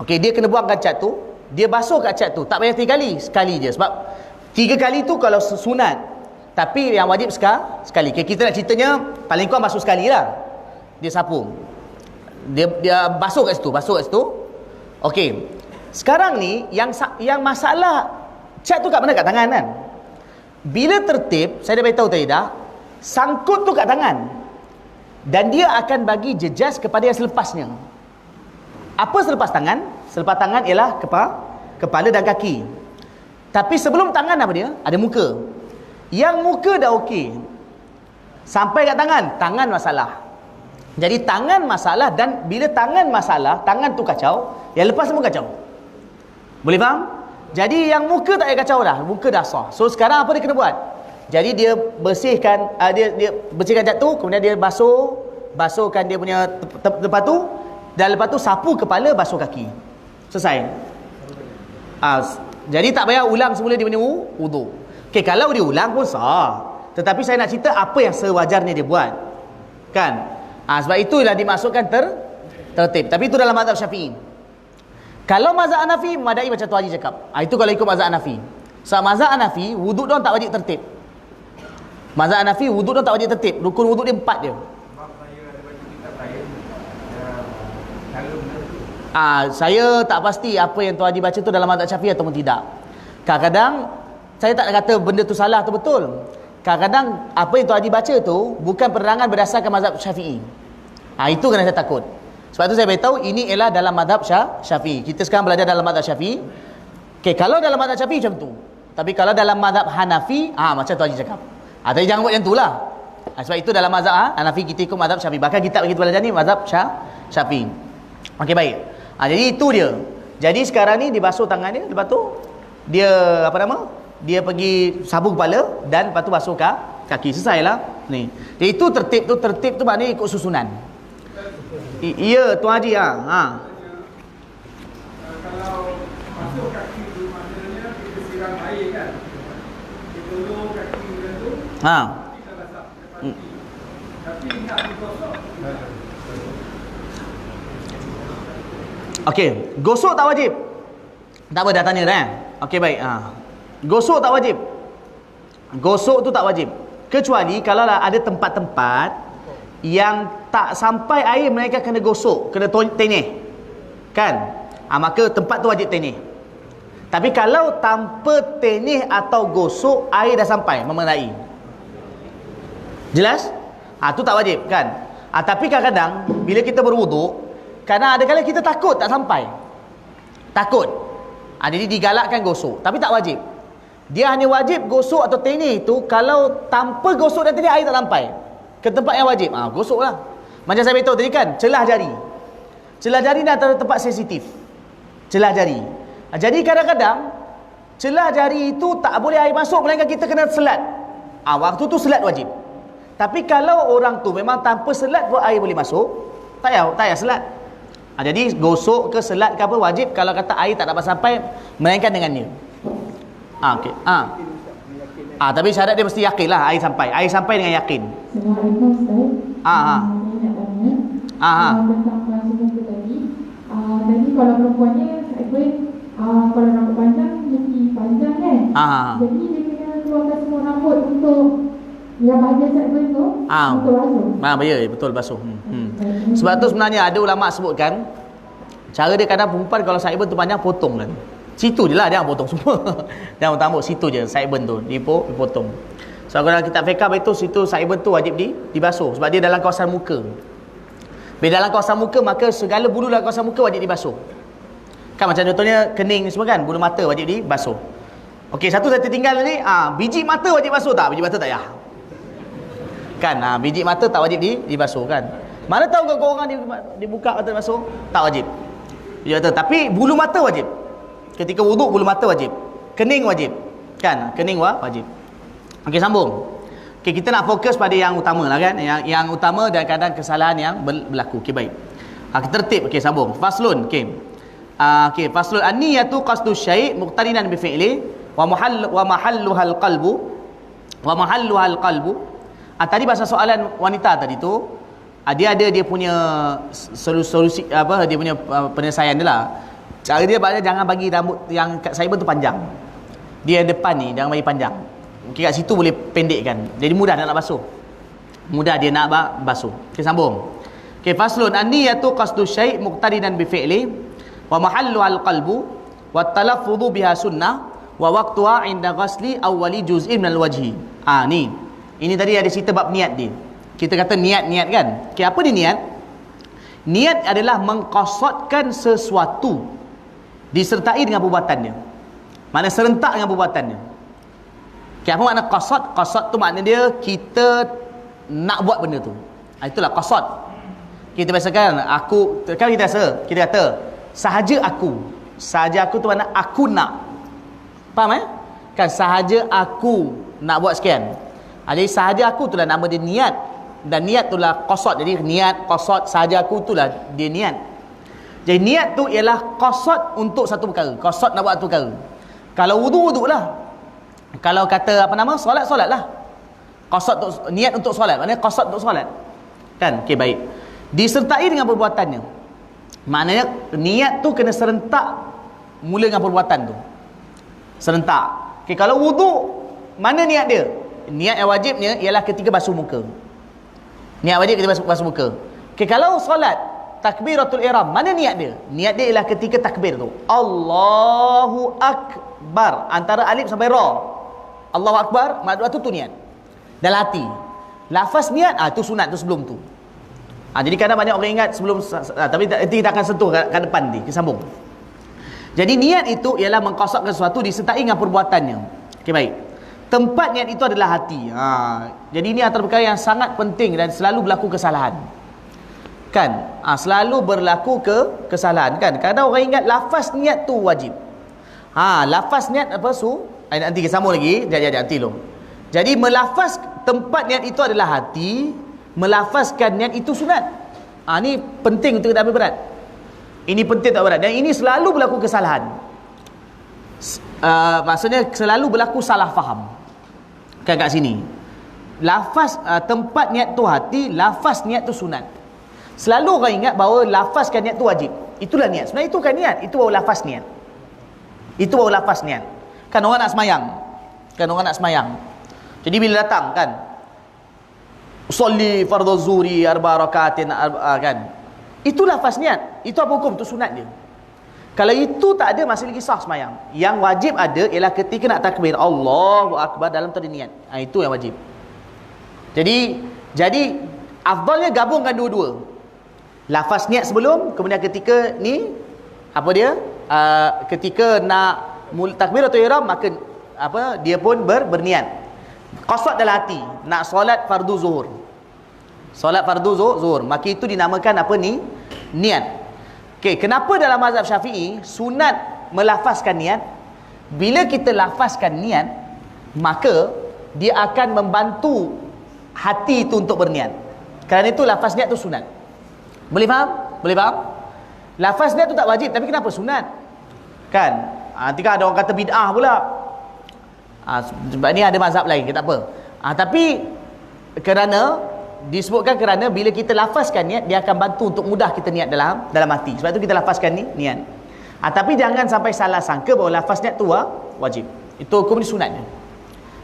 Okey, dia kena buangkan cat tu. Dia basuh kat cat tu. Tak payah 3 kali, sekali je. Sebab 3 kali tu kalau sunat. Tapi yang wajib sekali. Okay, kita nak ceritanya paling kurang basuh sekali lah. Dia sapu. Dia basuh kat situ. Okey. Sekarang ni yang masalah cat tu kat mana? Kat tangan kan? Bila tertib, saya dah beritahu tadi dah, sangkut tu kat tangan. Dan dia akan bagi jejas kepada yang selepasnya. Apa selepas tangan? Selepas tangan ialah kepala dan kaki. Tapi sebelum tangan apa dia? Ada muka. Yang muka dah okey. Sampai kat tangan masalah. Jadi tangan masalah, dan bila tangan masalah, tangan tu kacau, yang lepas semua kacau. Boleh faham? Jadi yang muka tak payah kacau dah, muka dah sah. So sekarang apa dia kena buat? Jadi dia bersihkan, dia bersihkan cat tu, kemudian dia basuhkan dia punya tempat tu, dan lepas tu sapu kepala, basuh kaki. Selesai. Jadi tak payah ulang semula dia punya wudu. Okey, kalau dia ulang pun sah. Tetapi saya nak cerita apa yang sewajarnya dia buat. Kan? Sebab itulah dimasukkan tertib. Tapi itu dalam mazhab Syafi'i. Kalau mazhab Hanafi, madai macam tu Haji cakap. Itu kalau ikut mazhab Hanafi. Sebab mazhab Hanafi, wuduk dia tak wajib tertib. Mazhab Hanafi, wuduk dia tak wajib tertib. Rukun wuduk dia 4 dia. Sebab saya ada baca kitab lain, dalam Saya tak pasti apa yang Tuan Haji baca tu dalam mazhab Syafi'i ataupun tidak. Kadang-kadang saya tak nak kata benda tu salah atau betul. Kadang-kadang apa yang Tuan Haji baca tu bukan penerangan berdasarkan mazhab Syafi'i. Itu kena saya takut. Sebab tu saya beritahu ini ialah dalam mazhab Syafi'i. Kita sekarang belajar dalam mazhab Syafi'i. Okey, kalau dalam mazhab Syafi'i macam tu. Tapi kalau dalam mazhab Hanafi, macam Tuan Haji cakap. Tapi jangan buat macam itulah. Sebab itu dalam mazhab Hanafi kita ikut mazhab Syafi'i. Bahkan kitab kita belajar ni mazhab Syafi'i. Okey, baik. Jadi itu dia. Jadi sekarang ni dia basuh tangan dia, lepas tu dia dia pergi sabu kepala dan lepas tu basuh kaki. Selesailah ni. Jadi itu tertib tu maknanya ikut susunan. Ya, Tuan Haji. kalau masuk kaki tu maknanya kita siram air kan. Kita ulur kaki macam tu. Kita basah lepas ni. Tapi nak digosok. Okey, gosok tak wajib. Tak apa, dah tanya dah. Okey, baik. Gosok tak wajib. Gosok tu tak wajib. Kecuali kalau ada tempat-tempat yang tak sampai air mereka kena gosok, kena tenih. Kan? Maka tempat tu wajib tenih. Tapi kalau tanpa tenih atau gosok, air dah sampai memenai. Jelas? Tu tak wajib kan? Tapi kadang-kadang bila kita berwuduk, kadang ada kala kita takut tak sampai. Takut. Jadi digalakkan gosok, tapi tak wajib. Dia hanya wajib gosok atau tenih itu kalau tanpa gosok dan tenih air tak sampai ke tempat yang wajib. Gosoklah. Macam saya beritahu tadi kan, celah jari. Celah jari ni antara tempat sensitif. Celah jari. Jadi kadang-kadang celah jari itu tak boleh air masuk melainkan kita kena selat. Waktu tu selat wajib. Tapi kalau orang tu memang tanpa selat pun air boleh masuk, tak payah selat. Jadi gosok ke selat ke apa wajib kalau kata air tak dapat sampai melainkan dengannya. Okey. Tapi syarat dia mesti yakin lah air sampai. Air sampai dengan yakin. Assalamualaikum Ustaz. Tentang sunnah tu tadi. Jadi kalau perempuannya kalau rambut panjang mesti panjang kan? Jadi dia kena keluarkan semua rambut untuk yang bahagian segmen tu untuk basuh. Ya, betul basuh. Sebab tu sebenarnya ada ulama sebutkan cara dia kadang perempuan kalau sideburn tu panjang potong kan. Situ je lah, jangan potong semua. Jangan tambah situ je sideburn tu dipotong. So kalau kitab fiqh itu situ sideburn tu wajib dibasuh sebab dia dalam kawasan muka. Bila dalam kawasan muka maka segala bulu dalam kawasan muka wajib dibasuh. Kan macam contohnya kening ni semua kan, bulu mata wajib dibasuh. Okey, satu saya tertinggal tadi, biji mata wajib basuh tak? Biji mata tak payah. Kan, biji mata tak wajib dibasuh kan. Mana tahu kau orang dibuka mata basuh? Tak wajib. Biji mata, tapi bulu mata wajib. Ketika wuduk bulu mata wajib. Kening wajib. Kan? Kening wajib. Okey, sambung. Okey, kita nak fokus pada yang utama lah kan. Yang utama dan kadang kesalahan yang berlaku. Okey, baik. Kita tertib. Okey, sambung. Faslun. Okey. Faslun an-niyatu qasdu syai' muqtarinan bi fi'li wa mahalluhal qalbu. Wa mahalluhal qalbu. Tadi pasal soalan wanita tadi tu, dia ada dia punya solusi apa, dia punya penyelesaian dia lah. Cara dia jangan bagi rambut yang kat sideburn tu panjang. Dia depan ni jangan bagi panjang. Okey, kat situ boleh pendekkan. Jadi mudah nak basuh. Mudah dia nak basuh. Okey, sambung. Okey, faslun an-niyatu qasdu syai' muqtarinan bi fi'li wa mahallu al-qalbu wa talaffudhu biha sunnah wa waqtuha 'inda ghasli awwali juz'in min al-wajhi. Ni. Ini tadi ada cerita bab niat dia. Kita kata niat kan. Okey, apa dia niat? Niat adalah mengqasadkan sesuatu disertai dengan perbuatannya. Makna serentak dengan perbuatannya. Okay, apa makna qasad? Qasad tu makna dia kita nak buat benda tu. Itulah qasad. Kita biasakan aku, kan kita kata sahaja aku tu mana aku nak. Faham kan sahaja aku nak buat sekian. Jadi sahaja aku tu lah nama dia niat, dan niat tu lah qasad. Jadi niat, qasad, sahaja aku tu lah dia niat. Jadi niat tu ialah qasad untuk satu perkara, qasad nak buat satu perkara. Kalau wudu lah. Kalau kata solat lah. Qasad tu niat untuk solat, maknanya qasad untuk solat. Kan? Okey, baik. Disertai dengan perbuatannya. Maknanya niat tu kena serentak mula dengan perbuatan tu. Serentak. Okey, kalau wudu, mana niat dia? Niat yang wajibnya ialah ketika basuh muka. Niat wajib ketika basuh muka. Okey, kalau solat, takbiratul ihram, mana niat dia? Niat dia ialah ketika takbir tu. Allahu Akbar. Antara alif sampai ra. Allahu Akbar, makna tu niat. Dalam hati. Lafaz niat, tu sunat tu sebelum tu. Jadi kadang banyak orang ingat sebelum, tapi nanti kita akan sentuh ke depan ni, kita sambung. Jadi niat itu ialah mengqasadkan sesuatu disertai dengan perbuatannya. Okey, baik. Tempat niat itu adalah hati. Jadi ini antara perkara yang sangat penting dan selalu berlaku kesalahan. Kan? Selalu berlaku kesalahan kan. Kadang orang ingat lafaz niat tu wajib. Lafaz niat apa nanti kita sambung lagi. Nanti lo. Jadi melafaz tempat niat itu adalah hati, melafazkan niat itu sunat. Ni penting untuk kita ambil berat. Ini penting tak berat, dan ini selalu berlaku kesalahan. Maksudnya selalu berlaku salah faham. Kan kat sini. Lafaz tempat niat tu hati, lafaz niat tu sunat. Selalu orang ingat bahawa lafazkan niat tu wajib. Itulah niat. Sebenarnya itu kan niat. Itu baru lafaz niat. Itu baru lafaz niat. Kan orang nak semayang. Jadi bila datang kan, usolli fardhu zuhri 4 rakaatin kan. Itu lafaz niat. Itu apa hukum? Itu sunat dia. Kalau itu tak ada, masih lagi sah semayang. Yang wajib ada ialah ketika nak takbir Allahu Akbar dalam tadi niat. Itu yang wajib. Jadi afdalnya gabungkan dua-dua. Lafaz niat sebelum, kemudian ketika ni apa dia? Ketika nak takbiratul ihram, maka dia pun berniat. Qasad dalam hati, nak solat fardu zuhur. Solat fardu zuhur, maka itu dinamakan apa ni? Niat. Okey, kenapa dalam mazhab Syafi'i sunat melafazkan niat? Bila kita lafazkan niat, maka dia akan membantu hati itu untuk berniat. Kerana itu lafaz niat tu sunat. Boleh faham? Lafaz niat tu tak wajib, tapi kenapa sunat? Kan? Nanti kan ada orang kata bid'ah pula. Sebab ni ada mazhab lain, tak apa. Tapi disebutkan kerana bila kita lafazkan niat, dia akan bantu untuk mudah kita niat dalam hati. Sebab tu kita lafazkan niat. Tapi jangan sampai salah sangka bahawa lafaz niat tu wajib. Itu hukum ni sunatnya.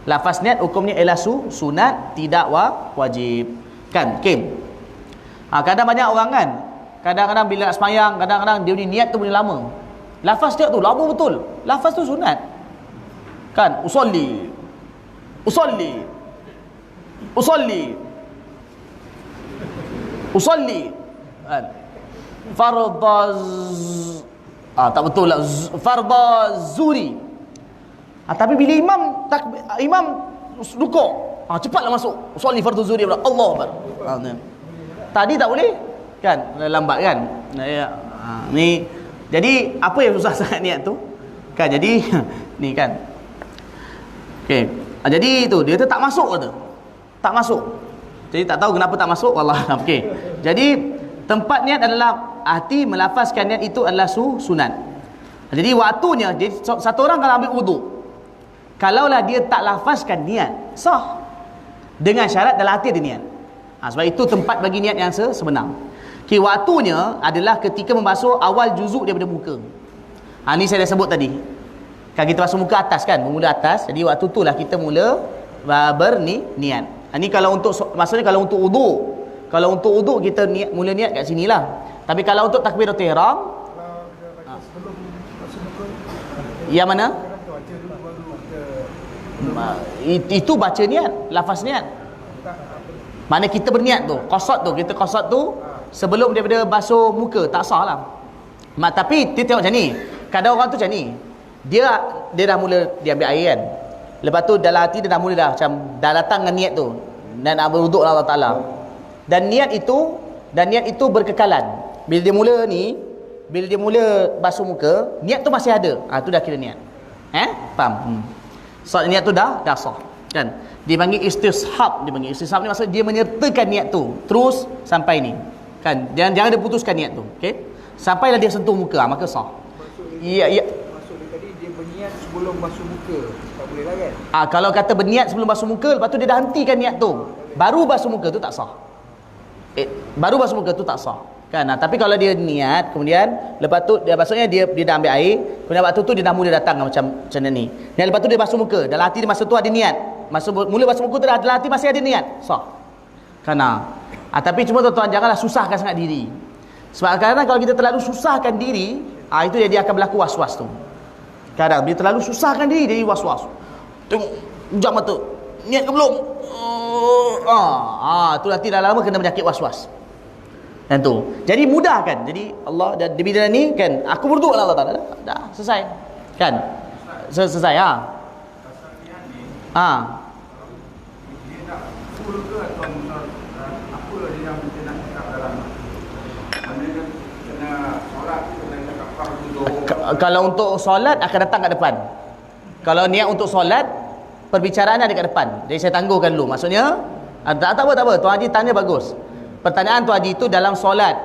Lafaz niat hukumnya ialah sunat, tidak wajib. Kan? Kim. Kadang banyak orang kan, kadang-kadang bila nak semayang, kadang-kadang dia ni niat tu boleh lama. Lafaz niat tu lama betul. Lafaz tu sunat. Kan? Usolli kan? Fardaz tak betul lah, fardaz zuri. Tapi bila imam rukuk, cepatlah masuk usolli fardaz zuri, Allah Akbar. Tadi tak boleh kan, lambat kan. Ni jadi apa yang susah sangat niat tu kan. Jadi ni kan. Okey. Jadi itu dia tu tak masuk kata. Tak masuk. Jadi tak tahu kenapa tak masuk, wallah. Okey. Jadi tempat niat adalah hati, melafazkan niat itu adalah sunat. Jadi waktunya, jadi satu orang kalau ambil wudu, kalaulah dia tak lafazkan niat, sah. Dengan syarat dalam hati ada niat. Sebab itu tempat bagi niat yang sebenar. Okay, waktunya adalah ketika membasuh awal juzuk daripada muka. Ni saya dah sebut tadi. Kan kita basuh muka atas kan, bermula atas. Jadi waktu itulah kita mula berniat. Ni kalau untuk, maksudnya kalau untuk wudu. Kalau untuk wudu kita mula niat kat sinilah. Tapi kalau untuk takbiratul ihram, yang mana? Itu baca niat, lafaz niat. Mana kita berniat tu, qasad tu, kita qasad tu sebelum daripada basuh muka, tak sah lah. Tapi dia tengok macam ni. Kadang orang tu macam ni. Dia dah mula dia ambil air kan. Lepas tu dalam hati dia dah mula macam dah datang dengan niat tu. Dan nak berwuduk Allah Ta'ala. Dan niat itu Dan niat itu berkekalan. Bila dia mula basuh muka, niat tu masih ada. Tu dah kira niat. Faham? So niat tu dah sah. Kan? Dipanggil istishab, Istishab ni maksud dia menyertakan niat tu terus sampai ni. Kan? Jangan dia putuskan niat tu. Okey? Sampailah dia sentuh muka, maka sah. Ya. Maksud dia tadi dia berniat sebelum basuh muka. Tak boleh lah kan? Kalau kata berniat sebelum basuh muka, lepas tu dia dah hentikan niat tu, baru basuh muka tu tak sah. Baru basuh muka tu tak sah. Kan? Tapi kalau dia niat, kemudian lepas tu maksudnya dia dah ambil air, kemudian waktu tu dia dah mula datang macam ni. Dan lepas tu dia basuh muka, dalam hati dia masa tu ada niat. Mula basuh muka tu dah dalam hati masih ada niat. Sah. Tapi cuma tuan-tuan janganlah susahkan sangat diri. Sebab kadang-kadang kalau kita terlalu susahkan diri, itu dia akan berlaku was-was tu. Kadang dia terlalu susahkan diri, jadi was-was. Tengok jam mata, niat ke belum? Tu nanti dah lama kena penyakit was-was. Dan tu. Jadi mudah kan? Jadi Allah dan di bidang ni kan, aku berdoa Allah Taala. Dah selesai. Kan? Selesai Pasal niat ni, dia nak full ke atau apa dia yang kita nak cakap dalam? Maknanya kena solat, kena cakap fardu zuhur. Kalau untuk solat akan datang kat depan. Kalau niat untuk solat, perbicaraan ada kat depan. Jadi saya tangguhkan dulu. Maksudnya tak apa. Tuan Haji tanya bagus. Pertanyaan Tuan Haji itu dalam solat,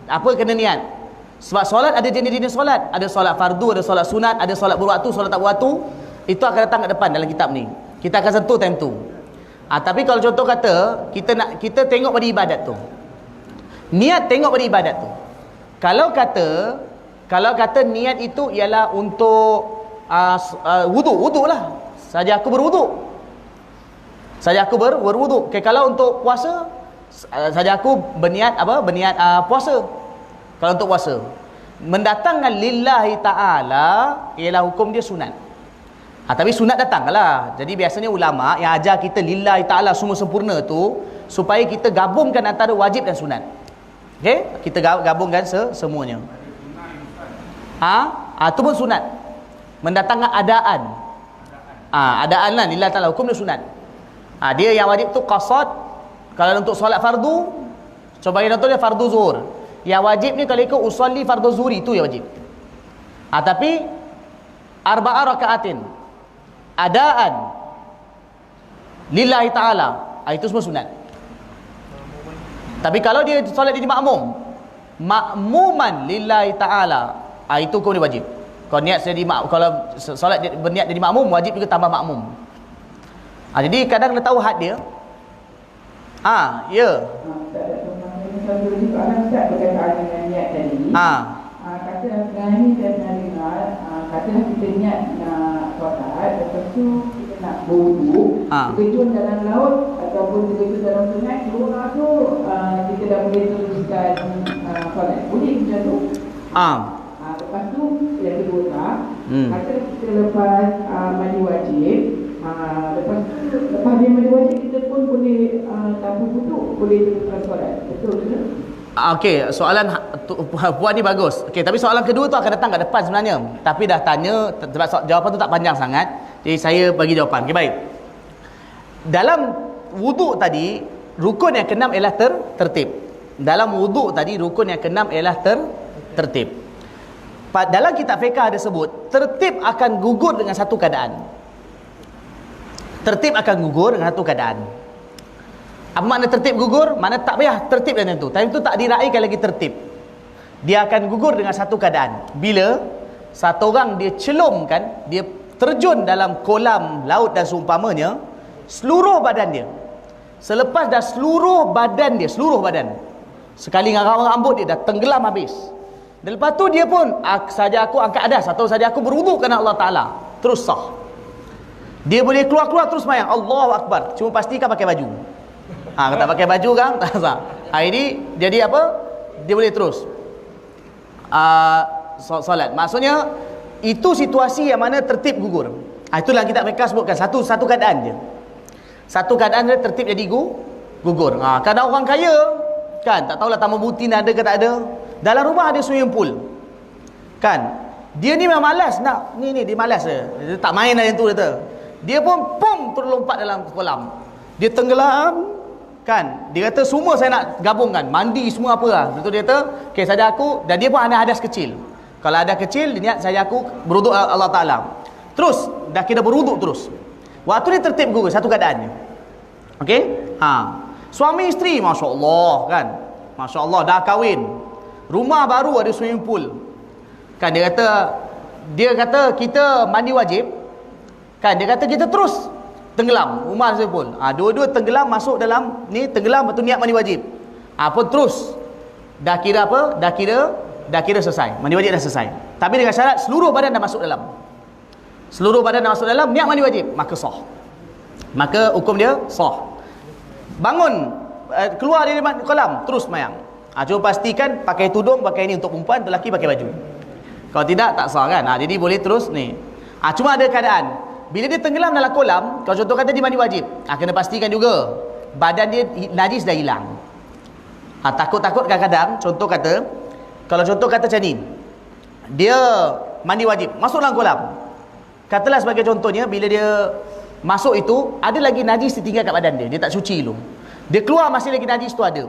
apa kena niat? Sebab solat ada jenis-jenis solat. Ada solat fardu, ada solat sunat, ada solat berwaktu, solat tak berwaktu. Itu akan datang kat depan dalam kitab ni. Kita akan sentuh time tu. Tapi kalau contoh kata kita tengok pada ibadat tu. Niat tengok pada ibadat tu. Kalau kata niat itu ialah untuk wudu lah. Saja aku berwudu. Okay, kalau untuk puasa, saja aku berniat puasa. Kalau untuk puasa, mendatangkan lillahi ta'ala ialah hukum dia sunat. Tapi sunat datanglah. Jadi biasanya ulama yang ajar kita lillahi ta'ala semua sempurna tu, supaya kita gabungkan antara wajib dan sunat. Okey? Kita gabungkan semuanya. Itu pun sunat. Mendatangkan adaan. Adaan lah lillahi ta'ala, hukum dia sunat. Dia yang wajib tu qasad. Kalau untuk solat fardu, coba contoh dia fardu zuhur. Yang wajib ni kalau ikut usolli fardu zuhri, itu yang wajib. Tapi arba'a rakaatin adaan lillahi ta'ala, itu semua sunat. Tapi kalau dia solat jadi makmuman lillahi ta'ala, itu hukum dia wajib. Kalau niat kalau solat berniat jadi makmum, wajib juga tambah makmum. Jadi kadang kita tahu had dia. Ya. Soalan Ustaz berkaitan dengan niat tadi. Kata sekarang ni saya pernah dengar, katalah kita niat nak solat, lepas tu kita nak berwuduk, terjun dalam laut ataupun terjun dalam sungai, dua tu kita dah boleh teruskan solat. Boleh macam tu? Lepas tu yang kedua katalah kita lepas mandi wajib, lepas dia mandi wajib kita pun boleh tanpa wuduk boleh teruskan solat. Betul ke? Okey, soalan puan ni bagus. Okey, tapi soalan kedua tu akan datang kat depan sebenarnya. Tapi dah tanya, sebab jawapan tu tak panjang sangat, jadi saya bagi jawapan. Okey, baik. Dalam wuduk tadi, rukun yang keenam ialah tertib. Dalam wuduk tadi, rukun yang keenam ialah tertib. Dalam kitab fiqh ada sebut, tertib akan gugur dengan satu keadaan. Tertib akan gugur dengan satu keadaan. Apa makna tertib gugur? Makna tak payah tertib dan tentu. Time tu tak diraikan lagi tertib. Dia akan gugur dengan satu keadaan. Bila satu orang dia celumkan, dia terjun dalam kolam laut dan seumpamanya, seluruh badan dia. Selepas dah seluruh badan, sekali ngarang rambut dia dah tenggelam habis. Dan lepas tu dia pun saja aku angkat adas atau saja aku berwuduk kerana Allah Ta'ala, terus sah. Dia boleh keluar terus mayang Allahu Akbar, cuma pastikan pakai baju. Kalau tak pakai baju kan tak sah. Ini jadi apa? Dia boleh terus solat. Maksudnya itu situasi yang mana tertib gugur. Itulah kita mereka sebutkan satu keadaan je. Satu keadaan dia tertib jadi gugur. Kadang orang kaya kan, tak tahulah tamu butin ada ke tak ada. Dalam rumah ada swimming pool. Kan? Dia ni memang malas nak ni dia malas dia tak main dah yang tu kata. Dia pun terlompat dalam kolam. Dia tenggelam Kan? Dia kata semua saya nak gabungkan, mandi semua apa lah. Betul dia kata, okey saja aku, dan dia pun ada hadas kecil. Kalau ada kecil, dia niat saja aku beruduk Allah Ta'ala. Terus, dah kira beruduk terus. Waktu dia tertib guru, satu keadaannya. Okey? Suami isteri, Masya Allah kan. Masya Allah, dah kahwin. Rumah baru ada swimming pool. Kan dia kata kita mandi wajib. Kan dia kata kita terus tenggelam rumah swimming pool. Dua-dua tenggelam masuk dalam ni, tenggelam betul niat mandi wajib. Pun terus dah kira apa? Dah kira selesai. Mandi wajib dah selesai. Tapi dengan syarat seluruh badan dah masuk dalam. Seluruh badan dah masuk dalam, niat mandi wajib, maka sah. Maka hukum dia sah. Bangun, keluar dari kolam, terus mayang. Cuma pastikan pakai tudung, pakai ini untuk perempuan, lelaki pakai baju. Kalau tidak, tak sah kan. Jadi boleh terus ni. Cuma ada keadaan, bila dia tenggelam dalam kolam, kalau contoh kata dia mandi wajib, kena pastikan juga badan dia najis dah hilang. Takut-takut kadang-kadang, contoh kata, kalau contoh kata macam ni, dia mandi wajib, masuk dalam kolam. Katalah sebagai contohnya, bila dia masuk itu, ada lagi najis tertinggal kat badan dia, dia tak cuci dulu. Dia keluar masih lagi najis tu ada.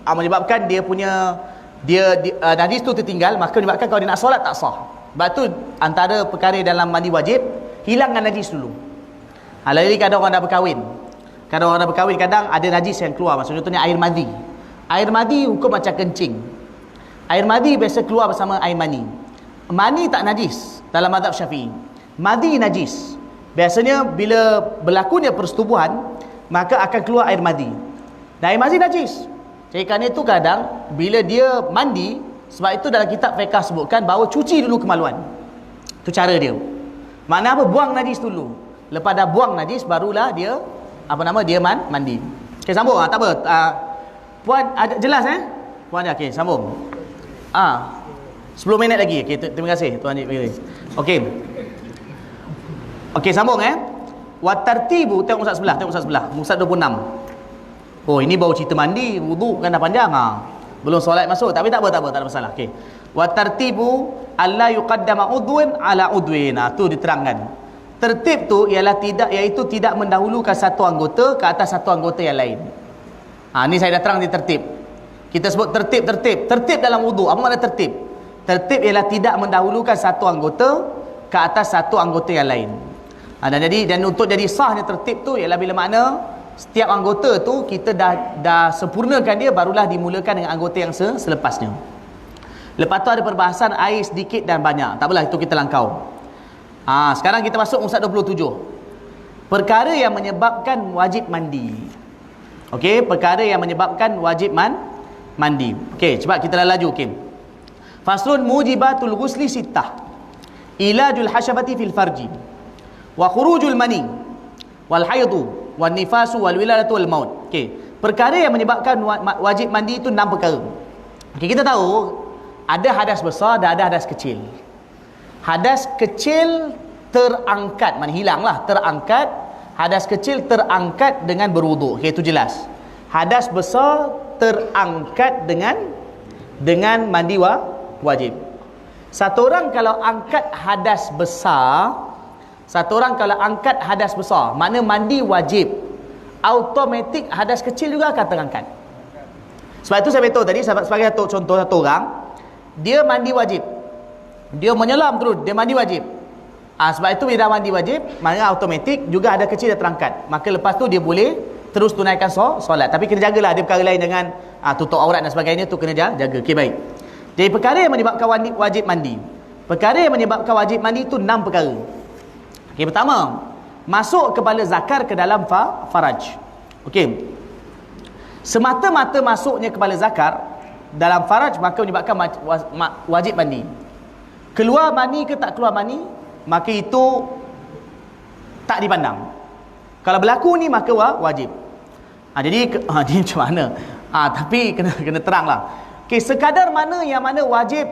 Menyebabkan dia punya najis tu tertinggal, maka menyebabkan kalau dia nak solat tak sah. Sebab tu antara perkara dalam mandi wajib, hilangkan najis dulu. Lain kadang orang dah berkahwin. Kadang orang dah berkahwin, kadang ada najis yang keluar. Maksudnya contohnya air madi. Air madi hukum macam kencing. Air madi biasa keluar bersama air mani. Mani tak najis dalam mazhab Syafi'i. Madi najis. Biasanya bila berlakunya persetubuhan, maka akan keluar air madi. Dan air madi najis. Jadi kerana itu kadang bila dia mandi, sebab itu dalam kitab fiqh sebutkan bahawa cuci dulu kemaluan. Itu cara dia. Makna apa? Buang najis dulu. Lepas dah buang najis, barulah dia dia mandi. Okey, sambung. Tak apa. Puan ada jelas Puan okey, sambung. 10 minit lagi. Okey, terima kasih Tuan Haji. Okey. Okey, sambung wa tartibu, tengok Ustaz sebelah, Musa 26. Oh, ini baru cerita mandi, wuduk kan dah panjang. Belum solat masuk, tapi tak apa, tak ada masalah. Okey. Wa tartibu alla yuqaddama udwun ala udwin. Tu diterangkan. Tertib tu ialah iaitu tidak mendahulukan satu anggota ke atas satu anggota yang lain. Ni saya dah terang di tertib. Kita sebut tertib dalam wuduk. Apa makna tertib? Tertib ialah tidak mendahulukan satu anggota ke atas satu anggota yang lain. Dan untuk jadi sahnya tertib tu ialah bila makna setiap anggota tu kita dah sempurnakan dia, barulah dimulakan dengan anggota yang selepasnya. Lepas tu ada perbahasan air sedikit dan banyak. Tak apalah, itu kita langkau. Sekarang kita masuk Musa 27. Perkara yang menyebabkan wajib mandi. Okey, perkara yang menyebabkan wajib mandi. Okey, cepat kita laju. Okey. Faslun mujibatul ghusli sittah. Ilajul hasyabati fil farji. Wa khurujul mani. Wal haidu. Wan nifasu wal wiladatu wal maut. Okey, perkara yang menyebabkan wajib mandi itu 6 perkara. Okey, kita tahu ada hadas besar dan ada hadas kecil. Hadas kecil terangkat, mana hilanglah, terangkat. Hadas kecil terangkat dengan berwuduk. Okey, itu jelas. Hadas besar terangkat dengan mandi wajib. Satu orang kalau angkat hadas besar, makna mandi wajib, automatik hadas kecil juga akan terangkat. Sebab itu saya beritahu tadi, sebagai contoh satu orang, dia mandi wajib, dia menyelam terus, dia mandi wajib. Sebab itu bila mandi wajib, makna automatik juga hadas kecil dia terangkat. Maka lepas tu dia boleh terus tunaikan solat. Tapi kena jagalah, ada perkara lain dengan tutup aurat dan sebagainya, tu kena jaga. Okey, baik. Jadi perkara yang menyebabkan wajib mandi. Perkara yang menyebabkan wajib mandi itu 6 perkara. Okey, pertama, masuk kepala zakar ke dalam faraj. Okey. Semata-mata masuknya kepala zakar dalam faraj maka menyebabkan wajib mandi. Keluar mani ke tak keluar mani, maka itu tak dipandang. Kalau berlaku ni maka wajib. Jadi macam mana? Tapi kena teranglah. Okey, sekadar mana yang mana wajib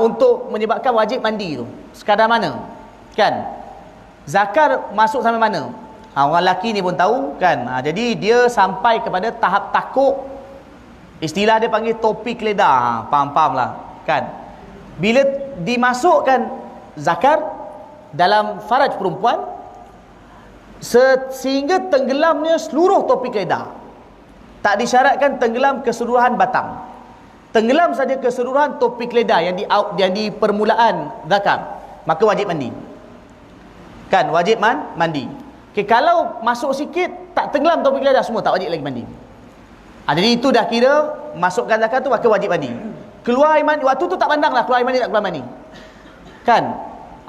untuk menyebabkan wajib mandi tu? Sekadar mana? Kan? Zakar masuk sampai mana? Orang lelaki ni pun tahu kan. Jadi dia sampai kepada tahap takuk, istilah dia panggil topi keledar. Faham lah kan. Bila dimasukkan zakar dalam faraj perempuan, sehingga tenggelamnya seluruh topi keledar. Tak disyaratkan tenggelam keseluruhan batang. Tenggelam saja keseluruhan topi keledar yang di permulaan zakar, maka wajib mandi. Kan, wajib mandi. Okay, kalau masuk sikit tak tenggelam topi keledar semua, tak wajib lagi mandi. Jadi itu dah kira masukkan zakat tu, maka wajib mandi. Keluar air mandi, waktu tu tak pandanglah keluar air mandi tak keluar mandi. Kan?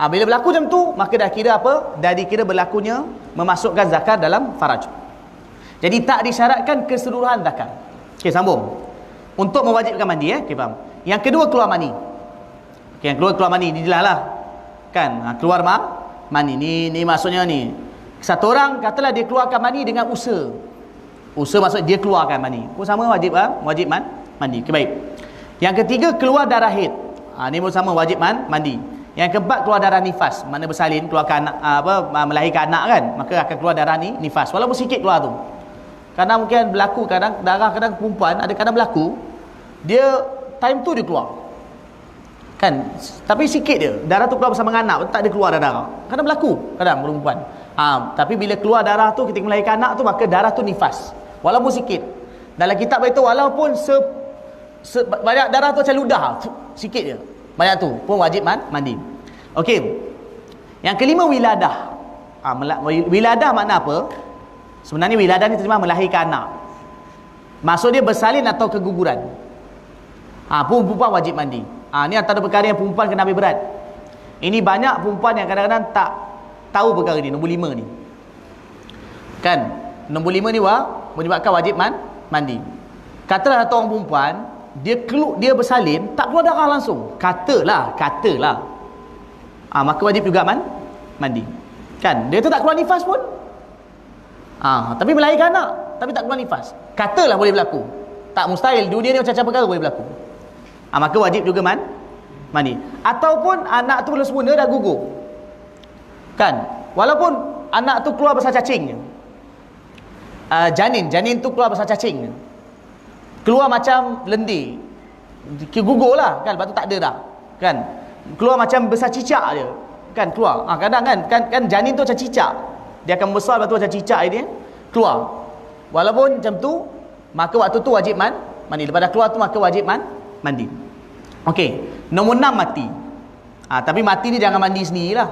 Bila berlaku macam tu, maka dah kira apa? Dah dikira berlakunya memasukkan zakat dalam faraj. Jadi tak disyaratkan keseluruhan zakat. Okey, sambung. Untuk mewajibkan mandi, okey, faham. Yang kedua, keluar mani. Okey, yang keluar mani ni jelas lah. Kan? Keluar mani ni maksudnya ni. Satu orang katalah dia keluarkan mani dengan usaha. Usaha maksud dia keluarkan mani. Pun sama wajib mandi. Okey, baik. Yang ketiga, keluar darah haid. Ni pun sama wajib mandi. Yang keempat, keluar darah nifas, mana bersalin, keluarkan anak, melahirkan anak kan, maka akan keluar darah ni nifas. Walaupun sikit keluar tu. Kadang mungkin berlaku, kadang darah perempuan ada kadang berlaku, dia time tu dia keluar. Kan? Tapi sikit dia. Darah tu keluar bersama dengan anak, tak ada keluar darah. Kadang berlaku, kadang perempuan. Tapi bila keluar darah tu ketika melahirkan anak tu, maka darah tu nifas. Walaupun sikit. Dalam kitab beritahu walaupun banyak darah tu macam ludah, sikit je. Banyak tu pun wajib mandi. Okey. Yang kelima, wiladah. Wiladah makna apa? Sebenarnya wiladah ni terjemah melahirkan anak. Maksud dia bersalin atau keguguran. Perempuan wajib mandi. Ni antara perkara yang perempuan kena ambil berat. Ini banyak perempuan yang kadang-kadang tak tahu perkara ni, nombor 5 ni. Kan? Nombor 5 ni menyebabkan wajib mandi. Katalah satu orang perempuan, dia bersalin, tak keluar darah langsung. Katalah. Maka wajib juga mandi. Kan? Dia tu tak keluar nifas pun. Tapi melahirkan anak, tapi tak keluar nifas. Katalah boleh berlaku. Tak mustahil, dunia ni macam-macam perkara boleh berlaku. Maka wajib juga mandi. Ataupun anak tu belum sempurna dah gugur. Kan? Walaupun anak tu keluar besar cacing. Janin tu keluar besar cacing. Keluar macam lendir. Gugur lah kan, lepas tu tak ada dah. Kan? Keluar macam besar cicak dia. Kan keluar. Kadang kan janin tu macam cicak. Dia akan besar, lepas tu macam cicak dia keluar. Walaupun macam tu, maka waktu tu wajib mandi. Lepas dah keluar tu maka wajib mandi. Okey. Nombor 6, mati. Tapi mati ni jangan mandi sendirilah.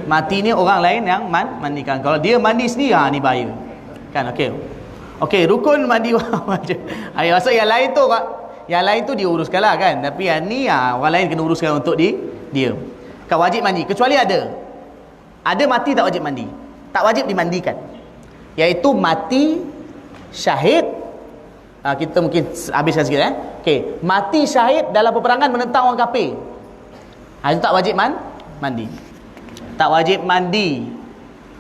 Mati ni orang lain yang mandikan. Kalau dia mandi sendiri, ni bahaya. Kan? Okey, rukun mandi wajib. Maksud yang lain tu dia uruskan lah kan. Tapi yang ni orang lain kena uruskan untuk dia. Kan wajib mandi. Kecuali ada mati tak wajib mandi. Tak wajib dimandikan. Iaitu mati syahid. Kita mungkin habiskan sikit Okey, mati syahid dalam peperangan menentang orang kafir. Itu tak wajib mandi. Tak wajib mandi.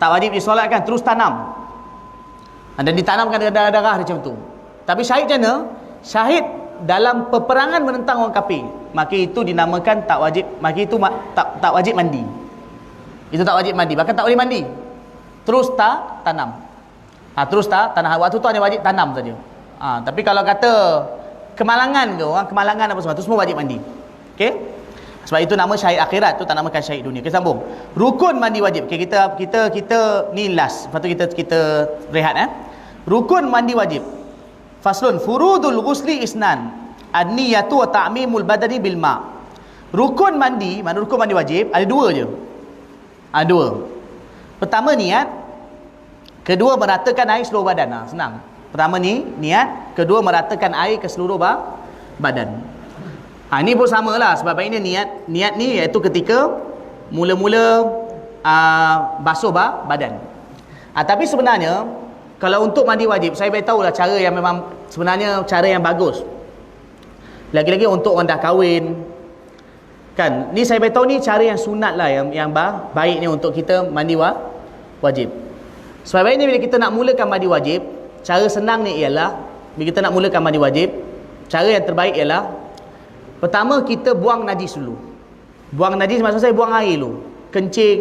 Tak wajib disolatkan, terus tanam. Dan ditanamkan darah-darah macam tu. Tapi syahid macam mana? Syahid dalam peperangan menentang orang kafir, maka itu dinamakan tak wajib. Maka itu tak wajib mandi. Itu tak wajib mandi. Bahkan tak boleh mandi. Terus tanam. Terus tanam. Waktu tu hanya wajib tanam saja. Tapi kalau kata kemalangan ke, orang kemalangan apa semua, tu semua wajib mandi. Okey? Sebab itu nama syahid akhirat tu tak namakan syahid dunia. Kita sambung. Rukun mandi wajib. Okey, kita ni last. Lepas tu kita rehat Rukun mandi wajib. Faslun, furudul ghusli isnan. An-niyatu wa ta'mimul badani bil ma'. Rukun mandi wajib ada 2 je. Ada 2. Pertama niat, kedua meratakan air seluruh badan. Senang. Pertama ni niat, kedua meratakan air ke seluruh badan. Ini pun samalah, sebab ini niat ni iaitu ketika mula-mula basuh badan. Tapi sebenarnya kalau untuk mandi wajib, saya beritahulah cara yang memang sebenarnya cara yang bagus. Lagi-lagi untuk orang dah kahwin. Kan? Ni saya beritahu ni cara yang sunat lah, yang baik ni untuk kita mandi wajib. Sebab baik ni bila kita nak mulakan mandi wajib, cara senang ni ialah bila kita nak mulakan mandi wajib, cara yang terbaik ialah pertama kita buang najis dulu. Buang najis maksud saya buang air dulu. Kencing.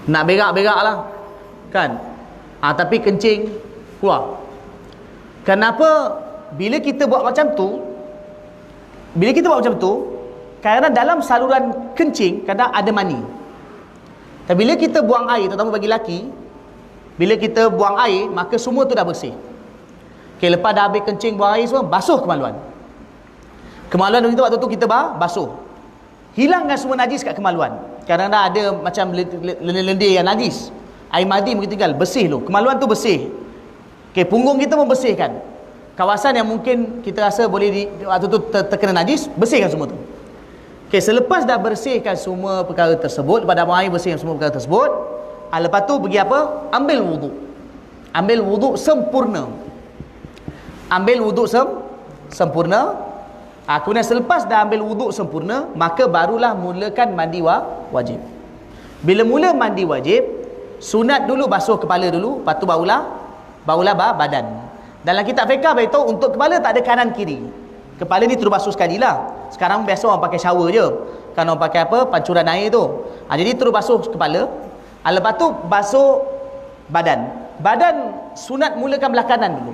Nak berak-berak lah. Kan? Tapi kencing keluar. Kenapa bila kita buat macam tu? Kerana dalam saluran kencing kadang ada mani. Tapi bila kita buang air, terutama bagi lelaki, bila kita buang air, maka semua tu dah bersih. Okey, lepas dah habis kencing buang air semua, basuh kemaluan. Kemaluan kita waktu tu kita basuh. Hilangkan semua najis kat kemaluan. Kadang-kadang ada macam lendir yang najis. Air madi mungkin tinggal, bersih dulu. Kemaluan tu bersih. Okey, punggung kita pun bersihkan. Kawasan yang mungkin kita rasa boleh waktu tu terkena najis, bersihkan semua tu. Okey, selepas dah bersihkan semua perkara tersebut, lepas dah buang air bersihkan semua perkara tersebut, lepas tu pergi apa? Ambil wuduk. Ambil wuduk sempurna. Ambil wuduk sempurna. Kemudian selepas dah ambil wuduk sempurna, maka barulah mulakan mandi wajib. Bila mula mandi wajib, sunat dulu basuh kepala dulu, lepas tu barulah badan. Dalam kitab fiqh beritahu untuk kepala tak ada kanan kiri. Kepala ni terus basuh sekali lah. Sekarang biasa orang pakai shower je. Kan orang pakai apa? Pancuran air tu. Jadi terus basuh kepala. Lepas tu basuh badan. Badan sunat mulakan belah kanan dulu.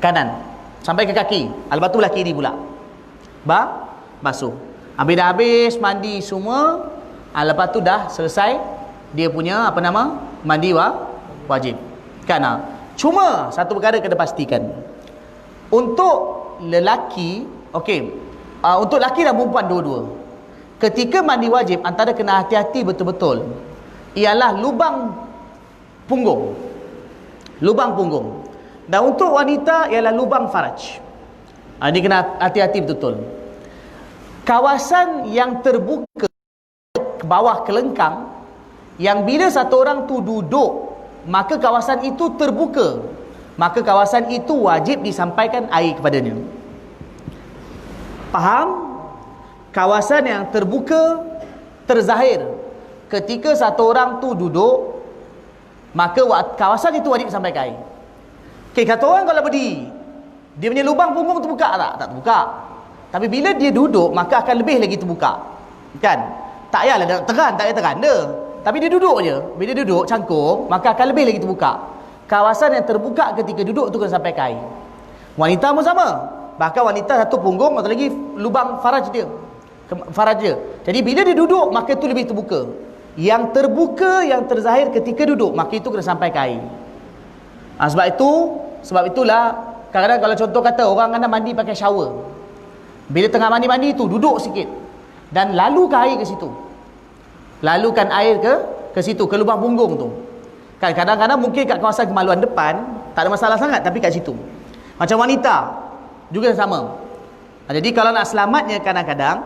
Kanan sampai ke kaki. Lepas tu belah kiri pula. Basuh. Habis dah habis mandi semua, lepas tu dah selesai dia punya mandi wajib. Kan? Cuma satu perkara kena pastikan. Untuk lelaki, okey, untuk lelaki dan perempuan dua-dua, ketika mandi wajib antara kena hati-hati betul-betul ialah lubang punggung. Lubang punggung. Dan untuk wanita ialah lubang faraj. Ini kena hati-hati betul-betul. Kawasan yang terbuka ke bawah kelengkang, yang bila satu orang tu duduk, maka kawasan itu terbuka, maka kawasan itu wajib disampaikan air kepadanya. Faham? Kawasan yang terbuka, terzahir, ketika satu orang tu duduk, maka kawasan itu wajib disampaikan air. Okay, kata orang kalau berdiri, dia punya lubang punggung terbuka tak? Tak terbuka. Tapi bila dia duduk, maka akan lebih lagi terbuka. Kan? Tak payahlah teran, tak payah teran dah. Tapi dia duduk je. Bila dia duduk cangkung, maka akan lebih lagi terbuka. Kawasan yang terbuka ketika duduk tu kena sampai kain. Wanita pun sama. Bahkan wanita satu punggung, atau lagi lubang faraj dia. Faraj dia. Jadi bila dia duduk, maka itu lebih terbuka. Yang terbuka, yang terzahir ketika duduk, maka itu kena sampai kain. Sebab itulah kadang-kadang kalau contoh kata orang kena mandi pakai shower. Bila tengah mandi-mandi tu duduk sikit dan lalukan air ke situ. Lalukan air ke situ, ke lubang punggung tu. Kan kadang-kadang mungkin kat kawasan kemaluan depan tak ada masalah sangat, tapi kat situ. Macam wanita juga sama. Jadi kalau nak selamatnya kadang-kadang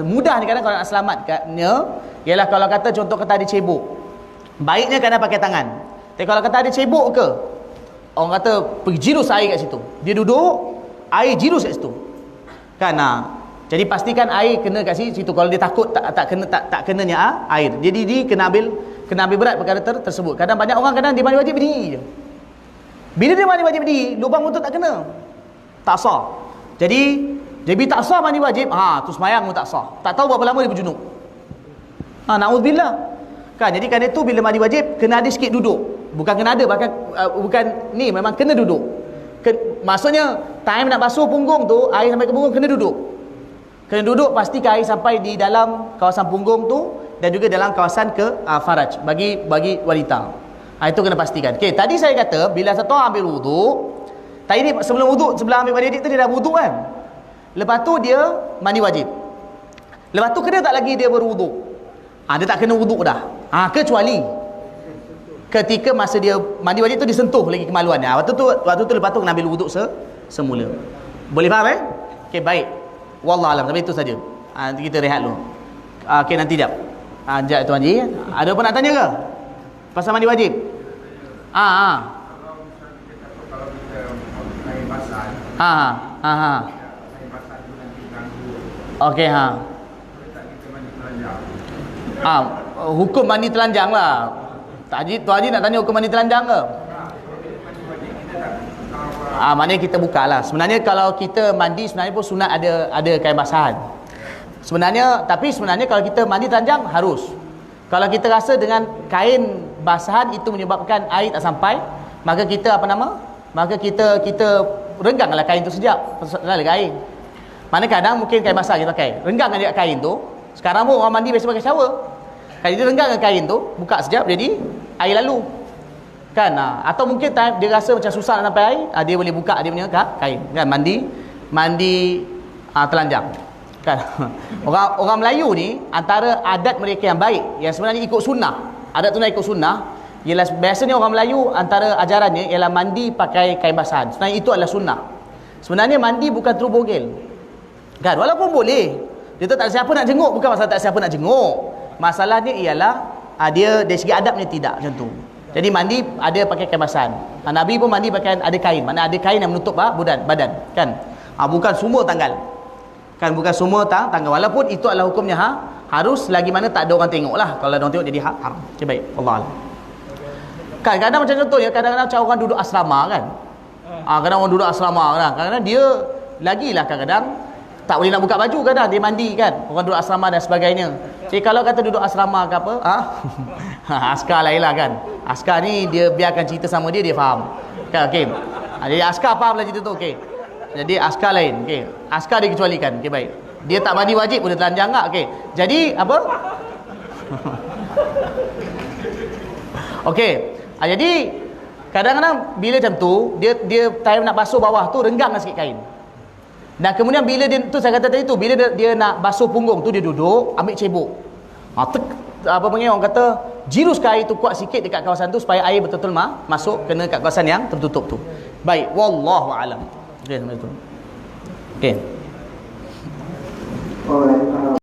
mudahnya kadang kalau nak selamatnya ialah kalau kata contoh kata ada cebok. Baiknya kadang pakai tangan. Tapi kalau kata ada cebok ke, orang kata pergi jirus air kat situ. Dia duduk, air jirus kat situ. Kan jadi pastikan air kena kat situ. Kalau dia takut tak kenanya air. Jadi dia kena ambil berat perkara tersebut. Kadang banyak orang dia mandi wajib berdiri je. Bila dia mandi wajib berdiri, lubang untuk tak kena. Tak sah. Jadi tak sah mandi wajib, tu semayang pun tak sah. Tak tahu berapa lama dia berjunub. Na'udzubillah. Kan jadi kan itu bila mandi wajib kena ada sikit duduk. Bukan kena ada, bahkan bukan ni, memang kena duduk. Maksudnya time nak basuh punggung tu, air sampai ke punggung kena duduk. Kena duduk, pastikan air sampai di dalam kawasan punggung tu dan juga dalam kawasan faraj bagi wanita. Itu kena pastikan. Okey, tadi saya kata bila satu orang ambil wuduk, tadi ni sebelum ambil mandi wajib tu dia dah wuduk kan. Lepas tu dia mandi wajib. Lepas tu kena tak lagi dia berwuduk? Dia tak kena wuduk dah. Kecuali ketika masa dia mandi wajib tu disentuh lagi kemaluannya. Waktu tu lepas tu kena ambil wuduk semula. Boleh faham Okey, baik. Wallahualam, sampai itu saja. Nanti kita rehat dulu. Okey, nanti jap. Jap Tuan Haji. Ada apa nak tanya ke? Pasal mandi wajib? Kalau kita air basah. Air basah tu nanti ganggu. Okey, Tak kita mandi telanjang. Hukum mandi telanjang lah. Tuan Haji nak tanya hukum mandi telanjang ke? Maknanya kita buka lah. Sebenarnya kalau kita mandi sebenarnya pun sunat ada kain basahan. Sebenarnya kalau kita mandi telanjang harus. Kalau kita rasa dengan kain basahan itu menyebabkan air tak sampai, maka kita Maka kita rengganglah kain tu sejak. Pasal air. Mana kadang mungkin kain basah kita pakai. Renggangkan dia kain tu. Sekarang pun orang mandi biasa pakai shower. Kalau dia renggangkan kain tu, buka sekejap jadi air lalu. Kan? Atau mungkin dia rasa macam susah nak sampai air, dia boleh buka dia punya kain. Kan? Mandi telanjang. Kan? Orang Melayu ni antara adat mereka yang baik, yang sebenarnya ikut sunnah. Adat tunai ikut sunnah ialah biasanya orang Melayu antara ajarannya ialah mandi pakai kain basahan. Sebenarnya itu adalah sunnah. Sebenarnya mandi bukan terus bogel. Kan? Walaupun boleh. Dia tak ada siapa nak jenguk, bukan masalah tak ada siapa nak jenguk. Masalahnya ialah dia dari segi adabnya tidak macam tu. Jadi mandi ada pakai kain basahan. Nabi pun mandi pakai ada kain. Mana ada kain yang menutup badan, kan? Bukan semua tanggal. Kan bukan semua tanggal. Walaupun itu adalah hukumnya harus lagi mana tak ada orang tengoklah. Kalau ada orang tengok jadi haram. Okay, baik. Allah. Kan kadang macam contohnya kadang-kadang macam orang duduk asrama kan. Kadang orang duduk asrama kadang-kadang dia lagilah kadang-kadang tak boleh nak buka baju kadang dia mandi kan. Orang duduk asrama dan sebagainya. Jadi kalau kata duduk asrama ke apa, askar lain lah kan. Askar ni dia biarkan cerita sama dia faham. Kan okey. Jadi askar faham lah cerita tu okey. Jadi askar lain okey. Askar dikecualikan. Okey baik. Dia tak mandi wajib boleh telanjang tak okey. Jadi apa? Okey. Jadi kadang-kadang bila macam tu dia time nak basuh bawah tu rengganglah sikit kain. Dan kemudian bila dia tu saya kata tadi tu bila dia nak basuh punggung tu dia duduk ambil cebok. Apa panggil orang kata jirus air tu kuat sikit dekat kawasan tu supaya air betul-betul masuk kena kat kawasan yang tertutup tu. Baik, wallahu alam. Okey sampai tu. Okey.